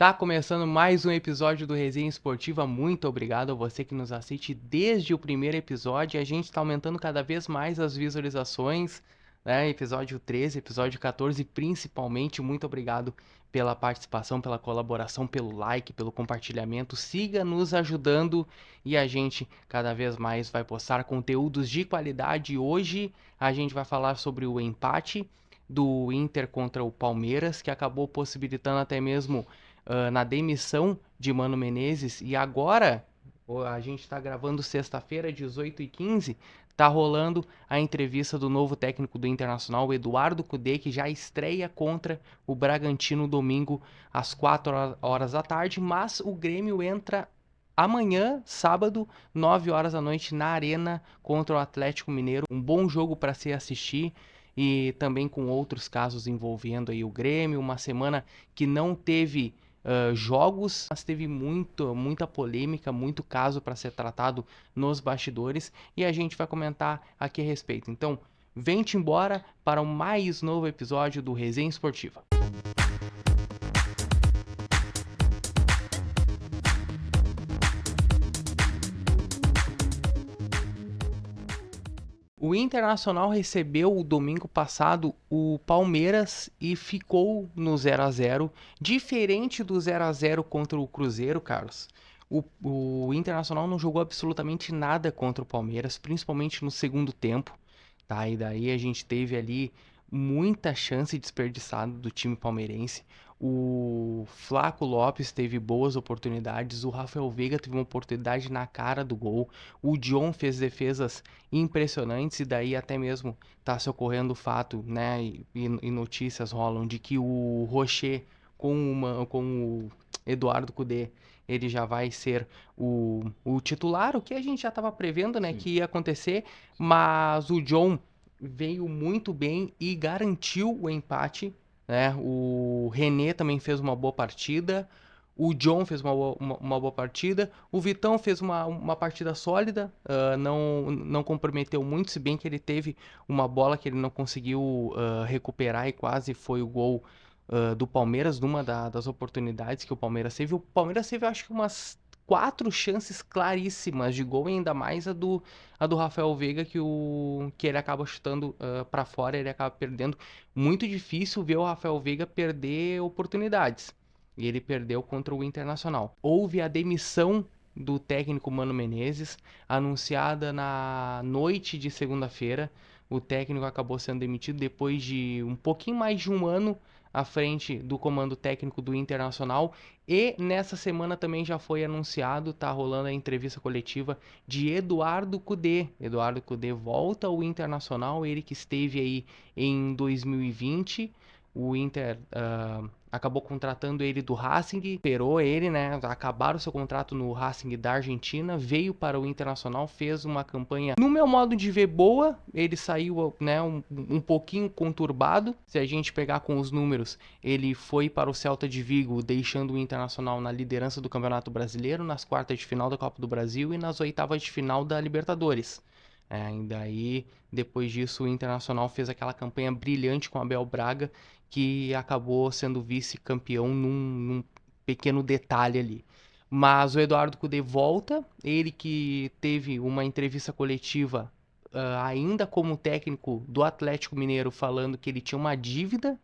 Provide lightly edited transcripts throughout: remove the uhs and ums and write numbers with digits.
Tá começando mais um episódio do Resenha Esportiva. Muito obrigado a você que nos assiste desde o primeiro episódio. A gente está aumentando cada vez mais as visualizações, né? Episódio 13, episódio 14, principalmente. Muito obrigado pela participação, pela colaboração, pelo like, pelo compartilhamento. Siga nos ajudando e a gente cada vez mais vai postar conteúdos de qualidade. Hoje a gente vai falar sobre o empate do Inter contra o Palmeiras, que acabou possibilitando até mesmo na demissão de Mano Menezes. E agora, a gente está gravando sexta-feira, 18h15, tá rolando a entrevista do novo técnico do Internacional, o Eduardo Cudê, que já estreia contra o Bragantino domingo às 4 horas da tarde, mas o Grêmio entra amanhã, sábado, 9 horas da noite, na Arena contra o Atlético Mineiro. Um bom jogo para se assistir e também com outros casos envolvendo aí o Grêmio. Uma semana que não teve jogos, mas teve muita polêmica, muito caso para ser tratado nos bastidores e a gente vai comentar aqui a respeito. Então, vem-te embora para o mais novo episódio do Resenha Esportiva. O Internacional recebeu o domingo passado o Palmeiras e ficou no 0-0, diferente do 0-0 contra o Cruzeiro, Carlos. O Internacional não jogou absolutamente nada contra o Palmeiras, principalmente no segundo tempo, tá? E daí a gente teve ali muita chance desperdiçada do time palmeirense. O Flaco Lopes teve boas oportunidades, o Rafael Veiga teve uma oportunidade na cara do gol, o John fez defesas impressionantes e daí até mesmo tá se ocorrendo o fato, né, e notícias rolam de que o Rocher com o Eduardo Cudê, ele já vai ser o titular, o que a gente já estava prevendo, né, que ia acontecer, mas o John veio muito bem e garantiu o empate, né? O René também fez uma boa partida, o John fez uma boa partida, o Vitão fez uma partida sólida, não comprometeu muito, se bem que ele teve uma bola que ele não conseguiu recuperar e quase foi o gol do Palmeiras, numa das oportunidades que o Palmeiras teve. O Palmeiras teve, acho que umas 4 chances claríssimas de gol, e ainda mais a do Rafael Veiga, que ele acaba chutando para fora, ele acaba perdendo. Muito difícil ver o Rafael Veiga perder oportunidades. E ele perdeu contra o Internacional. Houve a demissão do técnico Mano Menezes, anunciada na noite de segunda-feira. O técnico acabou sendo demitido depois de um pouquinho mais de um ano à frente do comando técnico do Internacional. E nessa semana também já foi anunciado, tá rolando a entrevista coletiva de Eduardo Cudê. Eduardo Cudê volta ao Internacional, ele que esteve aí em 2020. O Inter acabou contratando ele do Racing, esperou ele, né, acabar o seu contrato no Racing da Argentina, veio para o Internacional, fez uma campanha, no meu modo de ver, boa. Ele saiu, né, um pouquinho conturbado. Se a gente pegar com os números, ele foi para o Celta de Vigo, deixando o Internacional na liderança do Campeonato Brasileiro, nas quartas de final da Copa do Brasil e nas oitavas de final da Libertadores. E daí, depois disso, o Internacional fez aquela campanha brilhante com o Abel Braga, que acabou sendo vice-campeão num pequeno detalhe ali. Mas o Eduardo Cudê volta, ele que teve uma entrevista coletiva ainda como técnico do Atlético Mineiro, falando que ele tinha uma dívida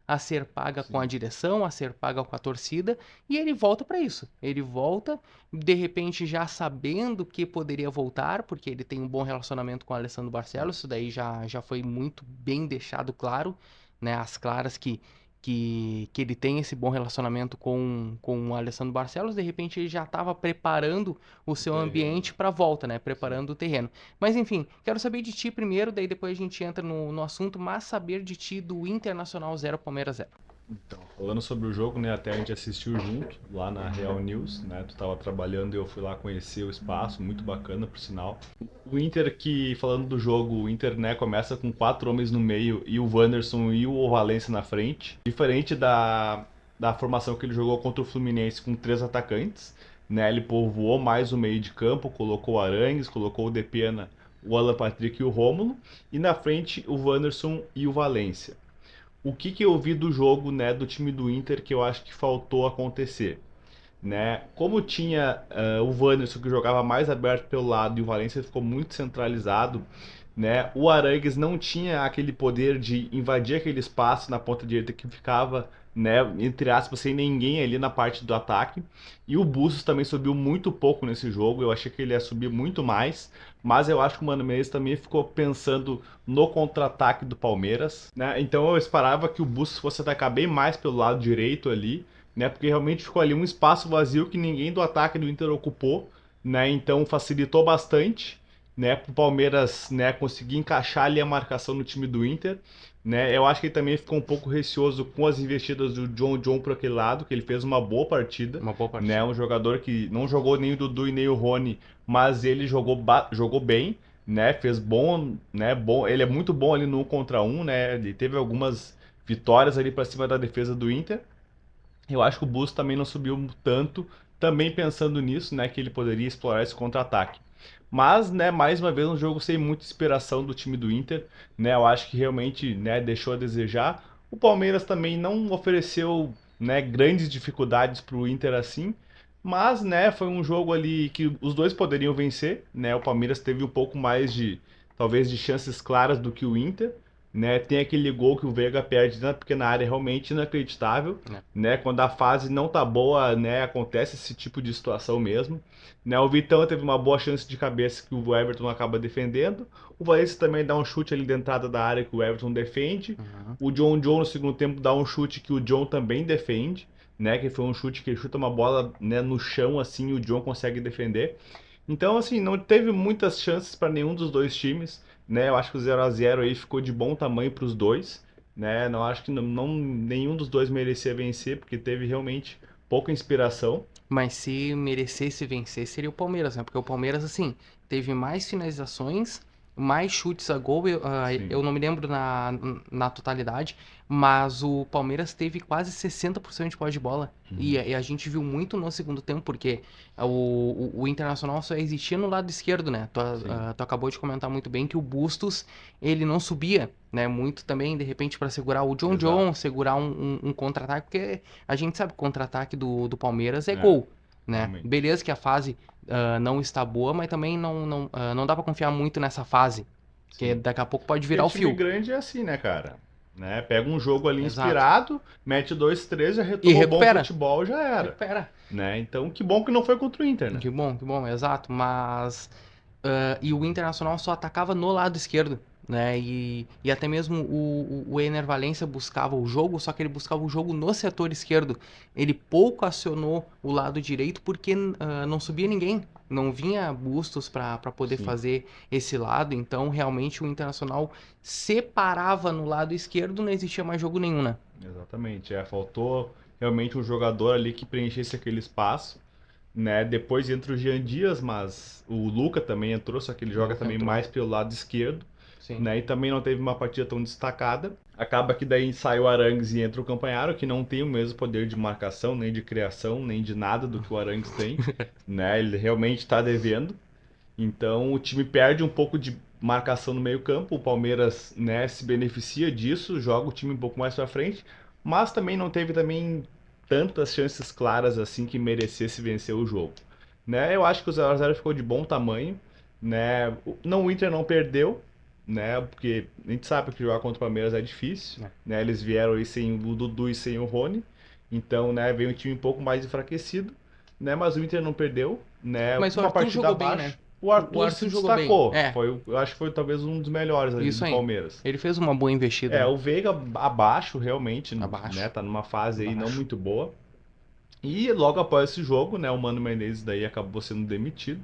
a ser paga com a direção, a ser paga com a torcida, e ele volta para isso. Ele volta, de repente já sabendo que poderia voltar, porque ele tem um bom relacionamento com o Alessandro Barcelos, isso daí já foi muito bem deixado claro, né, às claras que ele tem esse bom relacionamento com o Alessandro Barcelos. De repente ele já estava preparando o seu ambiente para a volta, né, preparando o terreno. Mas enfim, quero saber de ti primeiro, daí depois a gente entra no assunto, mas saber de ti do Internacional 0, Palmeiras 0. Então, falando sobre o jogo, né, até a gente assistiu junto lá na Real News, né, tu tava trabalhando e eu fui lá conhecer o espaço, muito bacana, por sinal. O Inter que, falando do jogo, o Inter, né, começa com 4 homens no meio e o Wanderson e o Valencia na frente, diferente da formação que ele jogou contra o Fluminense com 3 atacantes, né, ele povoou mais o meio de campo, colocou o Arangues, colocou o Depena, o Alan Patrick e o Rômulo, e na frente o Wanderson e o Valencia. o que que eu vi do jogo, né, do time do Inter que eu acho que faltou acontecer, né? Como tinha o Wanderson que jogava mais aberto pelo lado e o Valencia ficou muito centralizado, né? O Arangues não tinha aquele poder de invadir aquele espaço na ponta direita que ficava, né, entre aspas, sem ninguém ali na parte do ataque. E o Bustos também subiu muito pouco nesse jogo. Eu achei que ele ia subir muito mais, mas eu acho que o Mano Menezes também ficou pensando no contra-ataque do Palmeiras, né? Então eu esperava que o Bustos fosse atacar bem mais pelo lado direito ali, né? Porque realmente ficou ali um espaço vazio que ninguém do ataque do Inter ocupou, né? Então facilitou bastante, né, para o Palmeiras, né, conseguir encaixar ali a marcação no time do Inter, né? Eu acho que ele também ficou um pouco receoso com as investidas do John para aquele lado, que ele fez uma boa partida, Uma boa né? partida. Um jogador que não jogou nem o Dudu e nem o Rony, mas ele jogou bem, né? Fez bom, né? Bom, ele é muito bom ali no 1 contra 1, né? Ele teve algumas vitórias ali para cima da defesa do Inter. Eu acho que o Busto também não subiu tanto, também pensando nisso, né, que ele poderia explorar esse contra-ataque. Mas, né, mais uma vez um jogo sem muita inspiração do time do Inter, né? Eu acho que realmente, né, deixou a desejar. O Palmeiras também não ofereceu, né, grandes dificuldades para o Inter assim, mas, né, foi um jogo ali que os dois poderiam vencer, né? O Palmeiras teve um pouco mais de, talvez, de chances claras do que o Inter, né? Tem aquele gol que o Veiga perde na pequena área realmente inacreditável, Né? né? Quando a fase não tá boa, né, acontece esse tipo de situação mesmo. Né, o Vitão teve uma boa chance de cabeça que o Everton acaba defendendo. O Valencia também dá um chute ali da entrada da área que o Everton defende. Uhum. O John no segundo tempo dá um chute que o John também defende, né? Que foi um chute que ele chuta uma bola, né, no chão assim, e o John consegue defender. Então, assim, não teve muitas chances para nenhum dos dois times, né? Eu acho que o 0 a 0 aí ficou de bom tamanho para os dois, né? Não acho que nenhum dos dois merecia vencer, porque teve realmente pouca inspiração. Mas se merecesse vencer, seria o Palmeiras, né? Porque o Palmeiras, assim, teve mais finalizações, mais chutes a gol. Eu Sim. não me lembro na totalidade, mas o Palmeiras teve quase 60% de posse de bola. Uhum. E a gente viu muito no segundo tempo, porque o Internacional só existia no lado esquerdo, né? Sim. Tu acabou de comentar muito bem que o Bustos, ele não subia, né? Muito também, de repente, para segurar o John, Exato. segurar um contra-ataque, porque a gente sabe que o contra-ataque do Palmeiras é É, gol, né? realmente. Beleza que a fase não está boa, mas também não dá pra confiar muito nessa fase, porque Sim. daqui a pouco pode Porque virar o time fio. grande é assim, né, cara? Né? Pega um jogo ali Exato. inspirado, mete 2, 3, já E retoma o bom recupera. futebol, já era. Recupera. Né? Então, que bom que não foi contra o Inter, né? Que bom, exato. Mas e o Internacional só atacava no lado esquerdo, né? E até mesmo o Ener Valencia buscava o jogo, só que ele buscava o jogo no setor esquerdo. Ele pouco acionou o lado direito porque não subia ninguém. Não vinha Bustos para poder Sim, fazer esse lado, então realmente o Internacional separava no lado esquerdo, não existia mais jogo nenhum, né? exatamente. É, faltou realmente um jogador ali que preenchesse aquele espaço. Né? Depois entra o Jean Dias, mas o Luca também entrou, só que ele O joga Luka também entrou. mais pelo lado esquerdo. Sim. Né? E também não teve uma partida tão destacada. Acaba que daí sai o Arangues e entra o Campanharo, que não tem o mesmo poder de marcação, nem de criação, nem de nada do que o Arangues tem. Né? Ele realmente está devendo. Então o time perde um pouco de marcação no meio-campo. O Palmeiras, né, se beneficia disso, joga o time um pouco mais para frente, mas também não teve também tantas chances claras assim que merecesse vencer o jogo. Né? Eu acho que o 0 a 0 ficou de bom tamanho, né? O Inter não perdeu, né? Porque a gente sabe que jogar contra o Palmeiras é difícil, É. né? Eles vieram aí sem o Dudu e sem o Rony. Então, né, veio um time um pouco mais enfraquecido, né? Mas o Inter não perdeu, né? Mas o Uma Arthur partida jogou bem, né? abaixo. O O Arthur se Arthur jogou bem. destacou. É, Eu acho que foi talvez um dos melhores ali isso do aí. Palmeiras. Ele fez uma boa investida, É, né? o Veiga abaixo realmente, né? Abaixo. Tá numa fase aí não Abaixo. muito boa. E logo após esse jogo, né, o Mano Menezes daí acabou sendo demitido,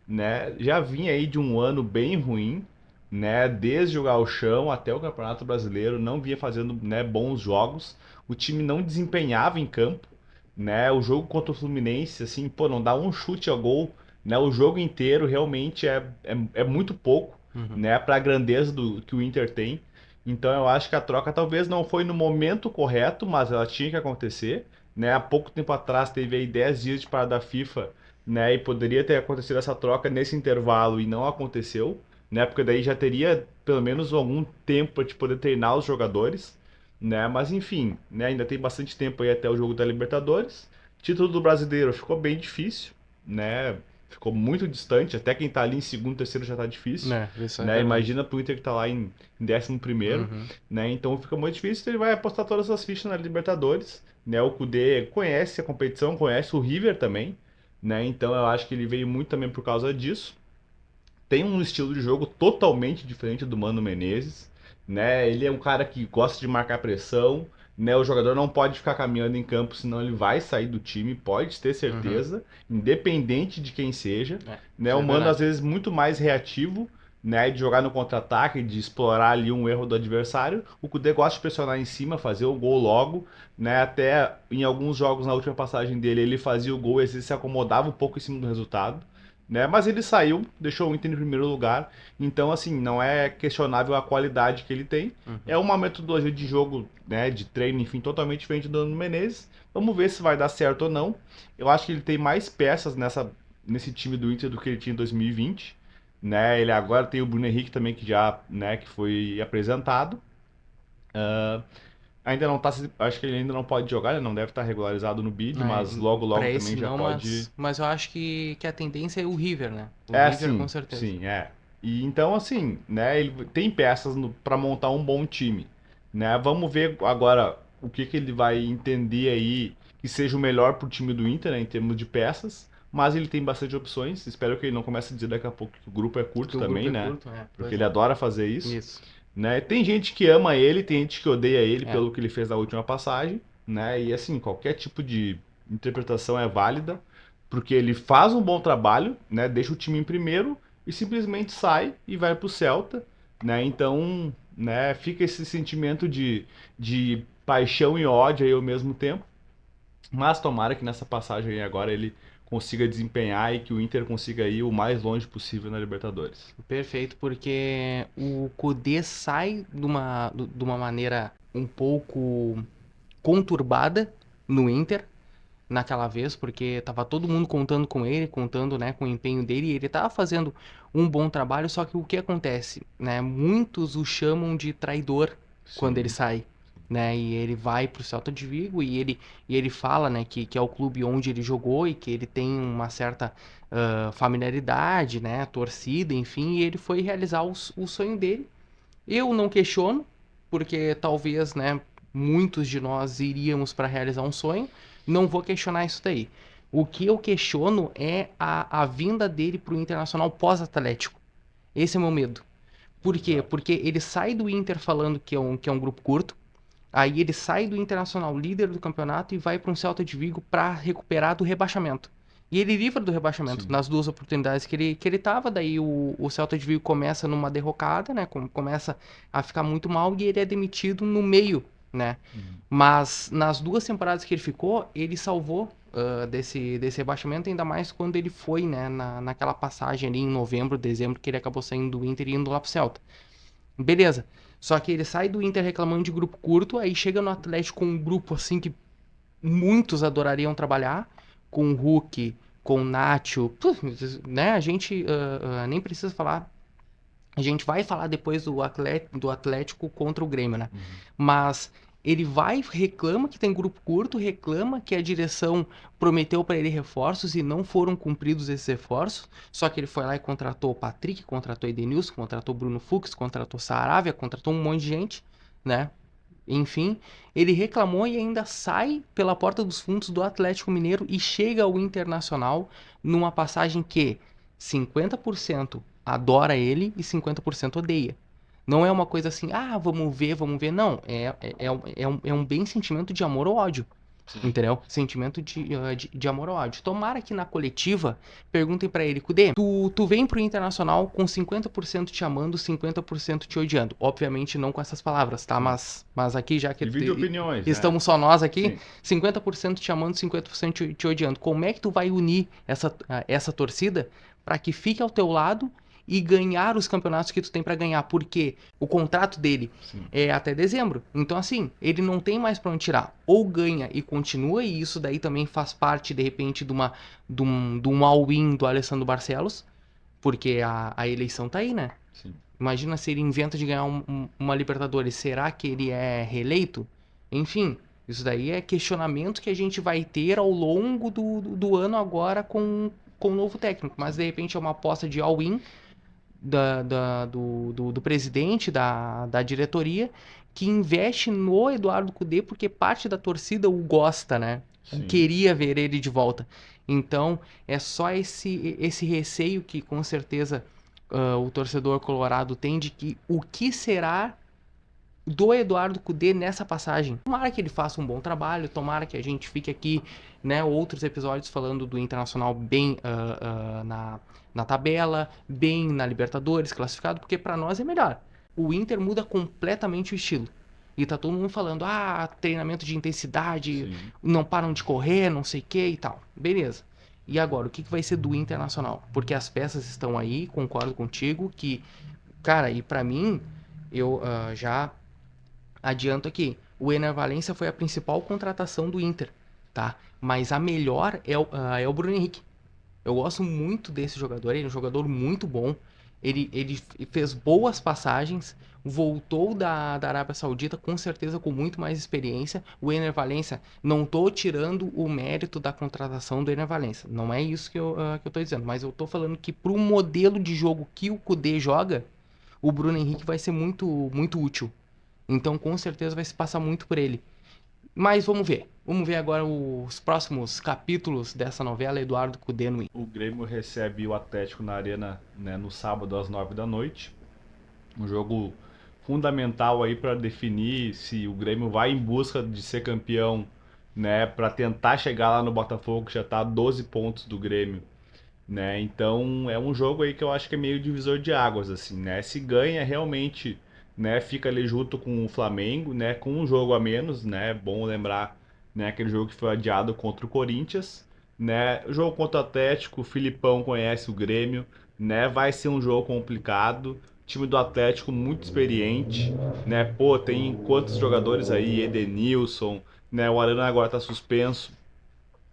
né? Já vinha aí de um ano bem ruim, né? Desde o Gauchão até o Campeonato Brasileiro, não vinha fazendo, né, bons jogos. O time não desempenhava em campo, né? O jogo contra o Fluminense, assim, pô, não dá um chute a gol, né? O jogo inteiro realmente é muito pouco, Uhum. né? Para a grandeza do que o Inter tem. Então eu acho que a troca talvez não foi no momento correto, mas ela tinha que acontecer, né? Há pouco tempo atrás teve aí 10 dias de parada da FIFA, né? E poderia ter acontecido essa troca nesse intervalo e não aconteceu, né? Porque daí já teria pelo menos algum tempo para te poder treinar os jogadores, né? Mas enfim, né? Ainda tem bastante tempo aí até o jogo da Libertadores. Título do Brasileiro ficou bem difícil, né? Ficou muito distante, até quem tá ali em segundo, terceiro já tá difícil, Né, isso é né? verdade. Imagina pro Inter que tá lá em 11º, Uhum. né? Então fica muito difícil, ele vai apostar todas as fichas na Libertadores, né? O Cudê conhece a competição, conhece o River também, né? Então eu acho que ele veio muito também por causa disso. Tem um estilo de jogo totalmente diferente do Mano Menezes, né? Ele é um cara que gosta de marcar pressão, né? O jogador não pode ficar caminhando em campo, senão ele vai sair do time, pode ter Uhum. certeza, independente de quem seja, É, né? isso O é Mano às verdade. vezes muito mais reativo, né, de jogar no contra-ataque, de explorar ali um erro do adversário. O Cudê gosta de pressionar em cima, fazer o gol logo, né? Até em alguns jogos na última passagem dele, ele fazia o gol e às vezes se acomodava um pouco em cima do resultado, né? Mas ele saiu, deixou o Inter em primeiro lugar. Então, assim, não é questionável a qualidade que ele tem. É Uhum. uma metodologia de jogo, né, de treino, enfim, totalmente diferente do Nuno Menezes. Vamos ver se vai dar certo ou não. Eu acho que ele tem mais peças nesse time do Inter do que ele tinha em 2020, né? Ele agora tem o Bruno Henrique também que já, né, que foi apresentado. Ainda não tá, acho que ele ainda não pode jogar, ele não deve estar regularizado no bid, É, mas logo logo pra também esse já não, pode. mas eu acho que a tendência é o River, né? O É, River com sim, certeza. sim, é. E então, assim, né, ele tem peças para montar um bom time, né? Vamos ver agora o que que ele vai entender aí que seja o melhor pro time do Inter, né, em termos de peças, mas ele tem bastante opções. Espero que ele não comece a dizer daqui a pouco que o grupo é curto Que o grupo também, é né? curto, é, Porque pois ele é. adora fazer isso, Isso. né? Tem gente que ama ele, tem gente que odeia ele É. pelo que ele fez na última passagem, né? E assim, qualquer tipo de interpretação é válida, porque ele faz um bom trabalho, né? Deixa o time em primeiro e simplesmente sai e vai pro Celta, né? Então, né, fica esse sentimento de paixão e ódio aí ao mesmo tempo. Mas tomara que nessa passagem aí agora ele consiga desempenhar e que o Inter consiga ir o mais longe possível na Libertadores. Perfeito, porque o Kudê sai de uma maneira um pouco conturbada no Inter naquela vez, porque tava todo mundo contando com ele, contando, né, com o empenho dele, e ele tava fazendo um bom trabalho, só que o que acontece, né? Muitos o chamam de traidor quando ele Sim, sai, né? E ele vai pro Celta de Vigo e ele fala, né, que é o clube onde ele jogou e que ele tem uma certa familiaridade, né, torcida, enfim, e ele foi realizar o sonho dele. Eu não questiono, porque talvez, né, muitos de nós iríamos para realizar um sonho. Não vou questionar isso daí. O que eu questiono é a vinda dele para o Internacional pós-Atlético. Esse é o meu medo. Por quê? exato. Porque ele sai do Inter falando que é um grupo curto. Aí ele sai do Internacional líder do campeonato e vai para um Celta de Vigo para recuperar do rebaixamento. E ele livra do rebaixamento Sim. nas duas oportunidades que ele tava. Daí o Celta de Vigo começa numa derrocada, né? Começa a ficar muito mal e ele é demitido no meio, né? Uhum. Mas nas duas temporadas que ele ficou, ele salvou desse rebaixamento, ainda mais quando ele foi, né? Naquela passagem ali em novembro, dezembro, que ele acabou saindo do Inter e indo lá pro Celta. Beleza. Só que ele sai do Inter reclamando de grupo curto, aí chega no Atlético com um grupo assim que muitos adorariam trabalhar, com o Hulk, com o Nacho, né? A gente nem precisa falar. A gente vai falar depois do Atlético contra o Grêmio, né? Uhum. Mas ele vai, reclama que tem grupo curto, reclama que a direção prometeu para ele reforços e não foram cumpridos esses reforços. Só que ele foi lá e contratou o Patrick, contratou o Edenilson, contratou o Bruno Fux, contratou o Saravia, contratou um monte de gente, né? Enfim, ele reclamou e ainda sai pela porta dos fundos do Atlético Mineiro e chega ao Internacional numa passagem que 50% adora ele e 50% odeia. Não é uma coisa assim, ah, vamos ver, vamos ver. Não, é um bem sentimento de amor ou ódio. Sim. Entendeu? Sentimento de amor ao ódio. Tomara que na coletiva perguntem pra ele, Kudê, tu vem pro Internacional com 50% te amando, 50% te odiando. Obviamente não com essas palavras, tá? Sim. Mas aqui, já que Divide opiniões, né? estamos só nós aqui, Sim. 50% te amando, 50% te odiando. Como é que tu vai unir essa torcida pra que fique ao teu lado e ganhar os campeonatos que tu tem pra ganhar? Porque o contrato dele Sim. é até dezembro. Então, assim, ele não tem mais pra onde tirar. Ou ganha e continua, e isso daí também faz parte, de repente, de um all-in do Alessandro Barcelos, porque a eleição tá aí, né? Sim. Imagina se ele inventa de ganhar uma Libertadores, será que ele é reeleito? Enfim, isso daí é questionamento que a gente vai ter ao longo do ano agora com o novo técnico. Mas de repente é uma aposta de all-in do presidente, da diretoria, que investe no Eduardo Cudê porque parte da torcida o gosta, né? Sim. Queria ver ele de volta. Então, é só esse receio que com certeza o torcedor colorado tem de que o que será do Eduardo Cudê nessa passagem. Tomara que ele faça um bom trabalho, tomara que a gente fique aqui, né, outros episódios falando do Internacional bem na tabela, bem na Libertadores, classificado, porque para nós é melhor. O Inter muda completamente o estilo. E tá todo mundo falando, treinamento de intensidade, Sim. não param de correr, não sei o que e tal. Beleza. E agora, o que vai ser do Internacional? Porque as peças estão aí, concordo contigo, que, cara, e para mim, eu já adianto aqui, o Ener Valencia foi a principal contratação do Inter, tá? Mas a melhor é o Bruno Henrique. Eu gosto muito desse jogador, ele é um jogador muito bom. Ele fez boas passagens, voltou da Arábia Saudita com certeza com muito mais experiência. O Ener Valencia, não tô tirando o mérito da contratação do Ener Valencia, não é isso que eu tô dizendo, mas eu tô falando que pro modelo de jogo que o Kudê joga, o Bruno Henrique vai ser muito, muito útil. Então, com certeza, vai se passar muito por ele. Mas vamos ver. Vamos ver agora os próximos capítulos dessa novela Eduardo Cudê no Inter. O Grêmio recebe o Atlético na Arena, né, no sábado às 9 da noite. Um jogo fundamental aí para definir se o Grêmio vai em busca de ser campeão, né, para tentar chegar lá no Botafogo, que já está a 12 pontos do Grêmio, né? Então é um jogo aí que eu acho que é meio divisor de águas assim, né? Se ganha realmente, né, fica ali junto com o Flamengo, né, com um jogo a menos, né? Bom lembrar, né, aquele jogo que foi adiado contra o Corinthians, né? O jogo contra o Atlético, o Filipão conhece o Grêmio, né? Vai ser um jogo complicado. O time do Atlético muito experiente, né? Pô, tem quantos jogadores aí? Edenilson, né? O Arana agora tá suspenso,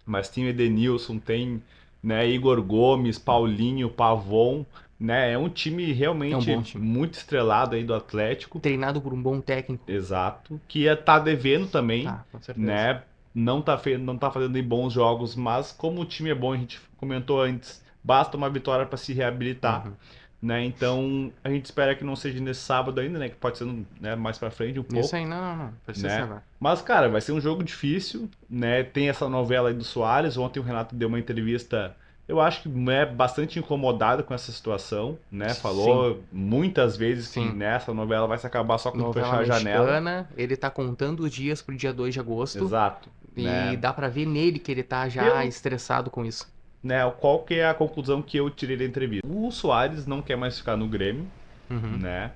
mas tem o Edenilson, tem, né, Igor Gomes, Paulinho, Pavon, né? É um time É um bom realmente time. muito estrelado aí do Atlético, Treinado por um bom técnico. exato, que ia tá devendo também, Tá, com certeza. né? Não tá fazendo em bons jogos, mas como o time é bom, a gente comentou antes, basta uma vitória para se reabilitar, Uhum. né? Então a gente espera que não seja nesse sábado ainda, né? Que pode ser, né, mais para frente um Isso pouco, aí, não. Precisa ser né? agora. Mas, cara, vai ser um jogo difícil, né? Tem essa novela aí do Soares. Ontem o Renato deu uma entrevista, eu acho que é bastante incomodado com essa situação, né? Sim, Falou muitas vezes que sim. nessa novela vai se acabar só quando Novela fechar a janela. mexicana, ele tá contando os dias pro dia 2 de agosto. Exato, E né? dá pra ver nele que ele tá já Pelo, estressado com isso. né? Qual que é a conclusão que eu tirei da entrevista? O Soares não quer mais ficar no Grêmio, Uhum. né?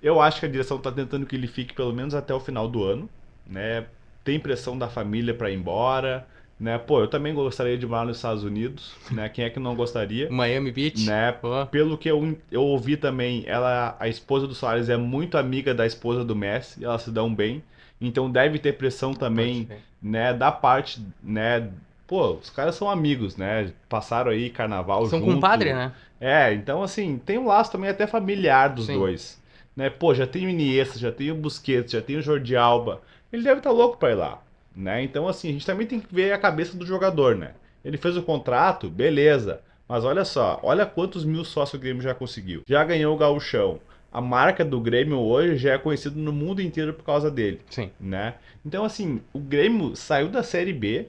Eu acho que a direção tá tentando que ele fique pelo menos até o final do ano, né? Tem pressão da família para ir embora, né? Pô, eu também gostaria de morar nos Estados Unidos, né? Quem é que não gostaria, Miami Beach. né? Ó, Pelo que eu ouvi também, ela, a esposa do Soares é muito amiga da esposa do Messi, elas se dão bem, então deve ter pressão pode também, crer. né? Da parte, né? Pô, os caras são amigos, né? Passaram aí carnaval São compadre, junto. né? É, então assim, tem um laço também até familiar dos Sim. dois, né? Pô, já tem o Iniesta, já tem o Busquets, já tem o Jordi Alba. Ele deve estar louco pra ir lá, né? Então, assim, a gente também tem que ver a cabeça do jogador, né? Ele fez o contrato, beleza. Mas olha só, olha quantos mil sócios o Grêmio já conseguiu. Já ganhou o Gauchão. A marca do Grêmio hoje já é conhecida no mundo inteiro por causa dele, Sim. né? Então, assim, o Grêmio saiu da Série B,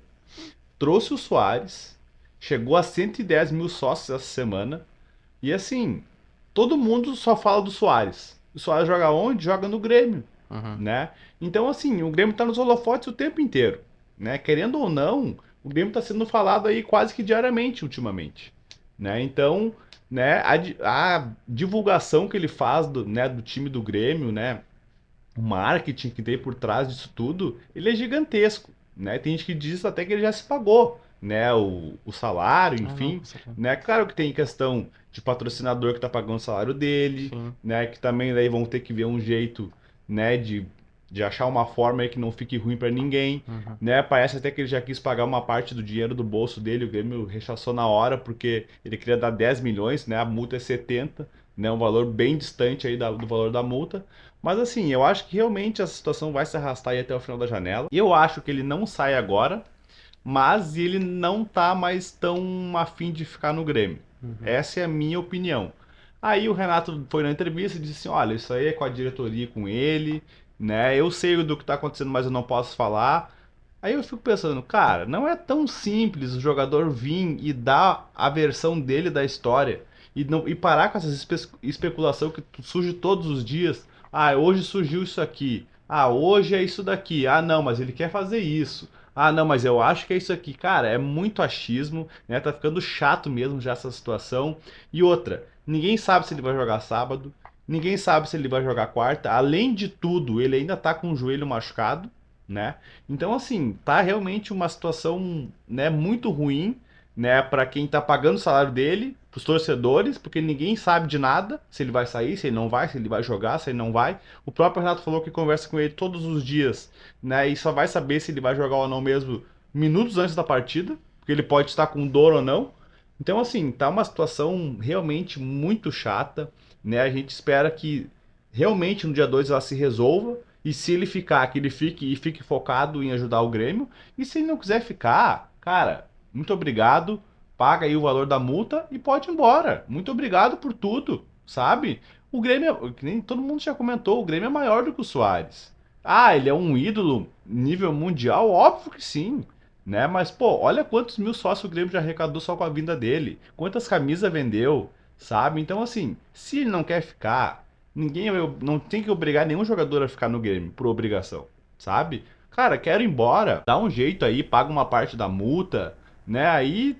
trouxe o Soares, chegou a 110 mil sócios essa semana. E assim, todo mundo só fala do Soares. O Soares joga onde? Joga no Grêmio, Uhum. né? Então, assim, o Grêmio tá nos holofotes o tempo inteiro, né? Querendo ou não, o Grêmio tá sendo falado aí quase que diariamente ultimamente, né? Então, né, a divulgação que ele faz do, né, do time do Grêmio, né? O marketing que tem por trás disso tudo, ele é gigantesco, né? Tem gente que diz até que ele já se pagou, né? O salário, Ah, não, enfim, com certeza. né? Claro que tem questão de patrocinador que tá pagando o salário dele, Sim. né? Que também daí vão ter que ver um jeito, né? De achar uma forma aí que não fique ruim para ninguém, Uhum. né? Parece até que ele já quis pagar uma parte do dinheiro do bolso dele, o Grêmio rechaçou na hora porque ele queria dar 10 milhões, né? A multa é 70, né? Um valor bem distante aí do valor da multa. Mas assim, eu acho que realmente essa situação vai se arrastar aí até o final da janela. Eu acho que ele não sai agora, mas ele não tá mais tão afim de ficar no Grêmio. Uhum. Essa é a minha opinião. Aí o Renato foi na entrevista e disse assim, olha, isso aí é com a diretoria, com ele, né? Eu sei do que tá acontecendo, mas eu não posso falar. Aí eu fico pensando, cara, não é tão simples o jogador vir e dar a versão dele da história e parar com essas especulação que surge todos os dias. Ah, hoje surgiu isso aqui. Ah, hoje é isso daqui. Ah, não, mas ele quer fazer isso. Ah, não, mas eu acho que é isso aqui. Cara, é muito achismo, né? Tá ficando chato mesmo já essa situação. E outra, ninguém sabe se ele vai jogar sábado, ninguém sabe se ele vai jogar quarta. Além de tudo, ele ainda tá com o joelho machucado, né? Então, assim, tá realmente uma situação, né, muito ruim, né, para quem tá pagando o salário dele, pros torcedores, porque ninguém sabe de nada, se ele vai sair, se ele não vai, se ele vai jogar, se ele não vai. O próprio Renato falou que conversa com ele todos os dias, né, e só vai saber se ele vai jogar ou não mesmo minutos antes da partida, porque ele pode estar com dor ou não. Então, assim, tá uma situação realmente muito chata, né? A gente espera que realmente no dia 2 ela se resolva. E se ele ficar, que ele fique e fique focado em ajudar o Grêmio. E se ele não quiser ficar, cara, muito obrigado. Paga aí o valor da multa e pode ir embora. Muito obrigado por tudo, sabe? O Grêmio, que nem todo mundo já comentou, o Grêmio é maior do que o Soares. Ah, ele é um ídolo nível mundial? Óbvio que sim, né? Mas, pô, olha quantos mil sócios o Grêmio já arrecadou só com a vinda dele. Quantas camisas vendeu, sabe? Então, assim, se ele não quer ficar, ninguém não tem que obrigar nenhum jogador a ficar no Grêmio por obrigação, sabe? Cara, quero ir embora, dá um jeito aí, paga uma parte da multa, né? Aí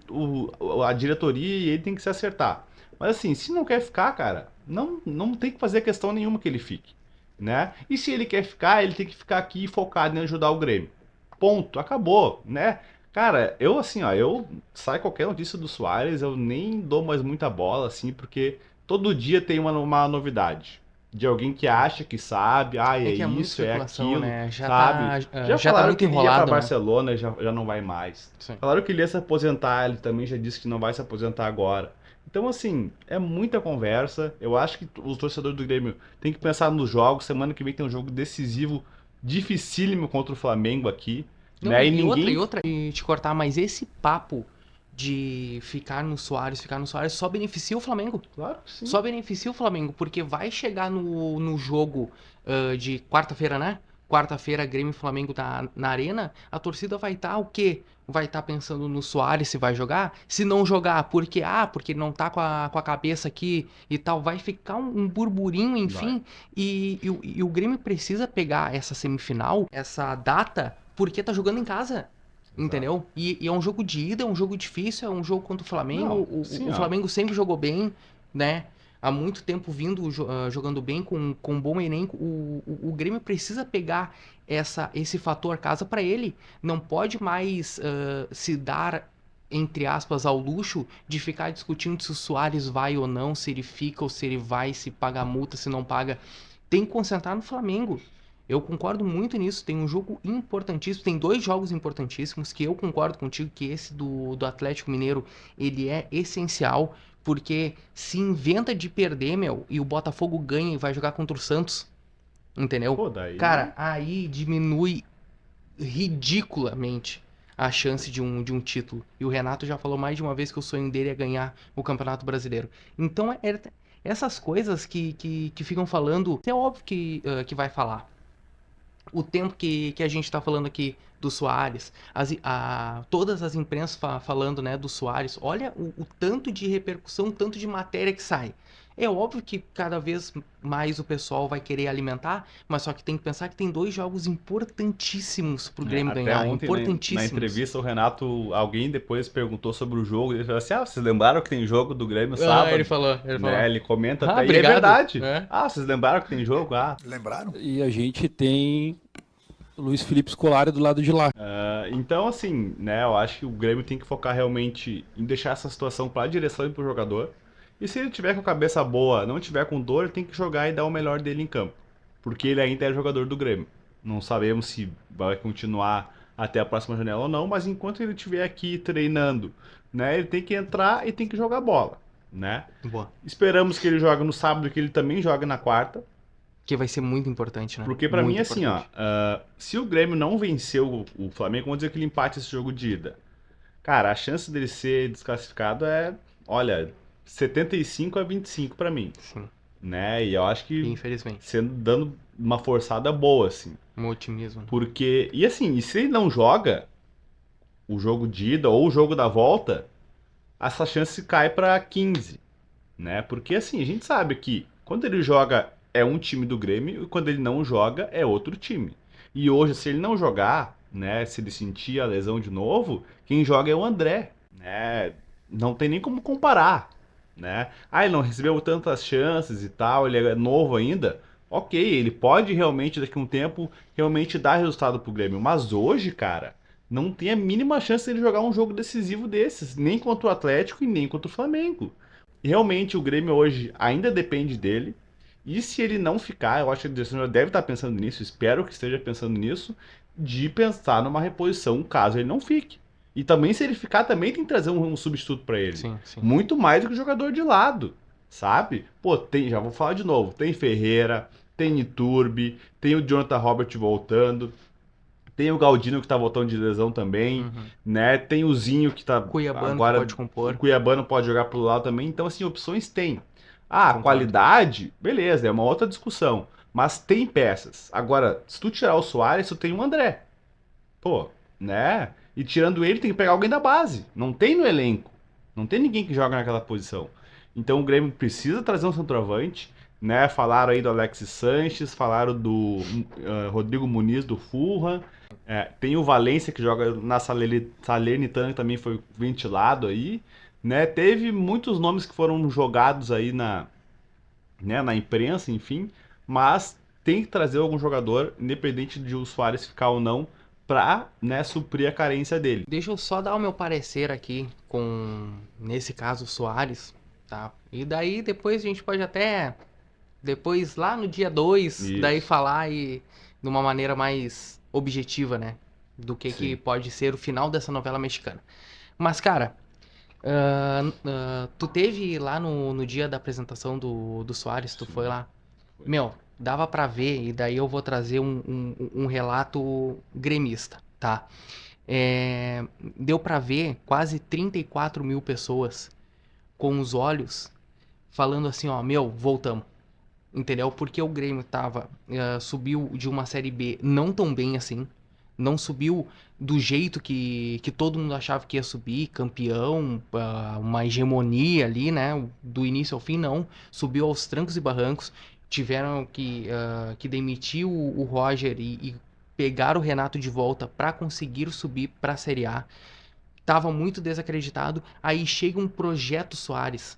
a diretoria e ele tem que se acertar. Mas assim, se não quer ficar, cara, não tem que fazer questão nenhuma que ele fique, né? E se ele quer ficar, ele tem que ficar aqui focado em ajudar o Grêmio. Ponto, acabou, né? Cara, eu assim, ó, eu sai qualquer notícia do Soares, eu nem dou mais muita bola, assim, porque todo dia tem uma novidade. De alguém que acha que sabe, ah, é É que é muita isso, é especulação, aquilo, né? sabe? Já Já tá falaram muito que ele ia pra enrolado, né? Barcelona, já não vai mais. Sim. Falaram que ele ia se aposentar, ele também já disse que não vai se aposentar agora. Então, assim, é muita conversa. Eu acho que os torcedores do Grêmio têm que pensar nos jogos. Semana que vem tem um jogo decisivo, dificílimo contra o Flamengo aqui, Não, né? E e ninguém. outra, e te cortar, mas esse papo de ficar no Soares, só beneficia o Flamengo. Claro que sim. Só beneficia o Flamengo, porque vai chegar no jogo de quarta-feira, né? Quarta-feira, Grêmio e Flamengo na Arena, a torcida vai estar o quê? Vai estar pensando no Soares se vai jogar? Se não jogar, porque porque ele não tá com a cabeça aqui e tal, vai ficar um burburinho, Vai. enfim. E o Grêmio precisa pegar essa semifinal, essa data, porque tá jogando em casa. Exato. Entendeu? E é um jogo de ida, é um jogo difícil, é um jogo contra o Flamengo. Não, O sim, o ó. Flamengo sempre jogou bem, né? Há muito tempo vindo jogando bem, com um bom elenco. O Grêmio precisa pegar esse fator casa para ele. Não pode mais se dar, entre aspas, ao luxo de ficar discutindo se o Soares vai ou não, se ele fica ou se ele vai, se paga multa, se não paga. Tem que concentrar no Flamengo. Eu concordo muito nisso. Tem um jogo importantíssimo, tem dois jogos importantíssimos que eu concordo contigo que esse do Atlético Mineiro ele é essencial, porque se inventa de perder, meu, e o Botafogo ganha e vai jogar contra o Santos, entendeu? Pô, daí. Cara, aí diminui ridiculamente a chance de um título. E o Renato já falou mais de uma vez que o sonho dele é ganhar o Campeonato Brasileiro. Então, essas coisas que ficam falando, é óbvio que vai falar. O tempo que a gente está falando aqui do Soares, todas as imprensas falando, né, do Soares, olha o tanto de repercussão, o tanto de matéria que sai. É óbvio que cada vez mais o pessoal vai querer alimentar, mas só que tem que pensar que tem dois jogos importantíssimos pro É, Grêmio até ganhar, ontem, na importantíssimos. entrevista, o Renato, alguém depois perguntou sobre o jogo, e ele falou assim, ah, vocês lembraram que tem jogo do Grêmio Ah, ele sábado? falou, ele Né? falou. Ele comenta Ah, até, e é obrigado. verdade. É. Ah, vocês lembraram que tem jogo? Ah. Lembraram? E a gente tem o Luiz Felipe Scolari do lado de lá. Então, assim, né, eu acho que o Grêmio tem que focar realmente em deixar essa situação para a direção e para o jogador. E se ele tiver com a cabeça boa, não tiver com dor, ele tem que jogar e dar o melhor dele em campo. Porque ele ainda é jogador do Grêmio. Não sabemos se vai continuar até a próxima janela ou não, mas enquanto ele estiver aqui treinando, né, ele tem que entrar e tem que jogar bola. né? Boa. Esperamos que ele jogue no sábado, que ele também jogue na quarta. Que vai ser muito importante, né? Porque pra Muito mim, assim, ó, importante. se o Grêmio não venceu o Flamengo, vamos dizer que ele empate esse jogo de ida. Cara, a chance dele ser desclassificado é, olha, 75-25 pra mim, Sim, né? E eu acho que infelizmente. dando uma forçada boa, assim. Um otimismo, né? Porque, e assim, e se ele não joga o jogo de ida ou o jogo da volta, essa chance cai pra 15, né? Porque assim, a gente sabe que quando ele joga é um time do Grêmio e quando ele não joga é outro time. E hoje, se ele não jogar, né, se ele sentir a lesão de novo, quem joga é o André, né? Não tem nem como comparar, né? Ah, ele não recebeu tantas chances e tal, ele é novo ainda. Ok, ele pode realmente, daqui a um tempo, realmente dar resultado pro Grêmio. Mas hoje, cara, não tem a mínima chance de ele jogar um jogo decisivo desses, nem contra o Atlético e nem contra o Flamengo. E realmente o Grêmio hoje ainda depende dele. E se ele não ficar, eu acho que a direção já deve estar pensando nisso, espero que esteja pensando nisso, de pensar numa reposição caso ele não fique. E também se ele ficar, também tem que trazer um substituto para ele. Sim, sim. Muito mais do que o jogador de lado, sabe? Pô, tem, já vou falar de novo, tem Ferreira, tem Iturbe, tem o Jonathan Robert voltando, tem o Galdino que tá voltando de lesão também, Uhum. né? Tem o Zinho que tá Cuiabano que agora, pode o compor. Cuiabano pode jogar pro lado também, então assim, opções tem. Ah, Concordo. qualidade, beleza, é uma outra discussão, mas tem peças. Agora, se tu tirar o Soares, tu tem o André. Pô, né? E tirando ele, tem que pegar alguém da base. Não tem no elenco. Não tem ninguém que joga naquela posição. Então o Grêmio precisa trazer um centroavante, né? Falaram aí do Alexis Sanches, falaram do Rodrigo Muniz do Fulham. Tem o Valência que joga na Salernitana, que também foi ventilado aí, né? Teve muitos nomes que foram jogados aí na imprensa, enfim, mas tem que trazer algum jogador, independente de o Soares ficar ou não, pra, né, suprir a carência dele. Deixa eu só dar o meu parecer aqui com, nesse caso, o Soares, tá? E daí depois a gente pode até, depois lá no dia 2 daí Isso, falar e de uma maneira mais objetiva, né? Do que sim. pode ser o final dessa novela mexicana. Mas, cara, tu teve lá no dia da apresentação do Soares, tu foi Sim. lá? Meu, dava pra ver, e daí eu vou trazer um relato gremista, tá? Deu pra ver quase 34 mil pessoas com os olhos falando assim, ó, meu, voltamos. Entendeu? Porque o Grêmio subiu de uma Série B não tão bem assim. Não subiu do jeito que todo mundo achava que ia subir, campeão, uma hegemonia ali, né? Do início ao fim, não. Subiu aos trancos e barrancos. Tiveram que demitir o Roger e pegar o Renato de volta para conseguir subir para a Série A. Tava muito desacreditado. Aí chega um projeto Soares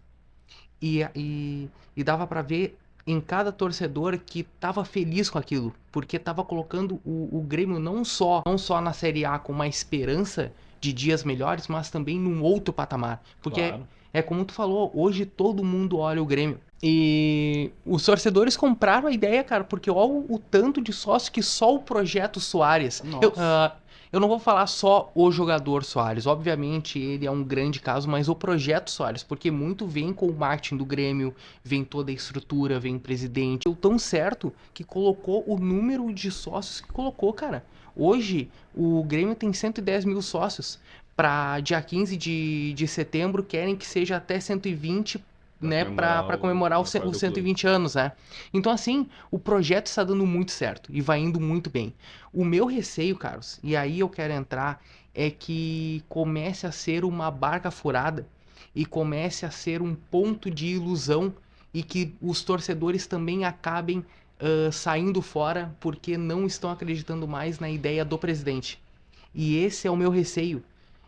e dava pra ver em cada torcedor que tava feliz com aquilo, porque tava colocando o Grêmio não só na Série A com uma esperança de dias melhores, mas também num outro patamar. Porque Claro. é como tu falou, hoje todo mundo olha o Grêmio. E os torcedores compraram a ideia, cara, porque olha o tanto de sócio que só o projeto Soares. Nossa. Eu não vou falar só o jogador Soares, obviamente ele é um grande caso, mas o projeto Soares, porque muito vem com o marketing do Grêmio, vem toda a estrutura, vem o presidente. Deu tão certo que colocou o número de sócios que colocou, cara. Hoje o Grêmio tem 110 mil sócios. Para dia 15 de setembro, querem que seja até 120, Pra né, comemorar para o comemorar aniversário os do clube. 120 anos, né? Então, assim, o projeto está dando muito certo e vai indo muito bem. O meu receio, Carlos, e aí eu quero entrar, é que comece a ser uma barca furada e comece a ser um ponto de ilusão e que os torcedores também acabem saindo fora porque não estão acreditando mais na ideia do presidente. E esse é o meu receio.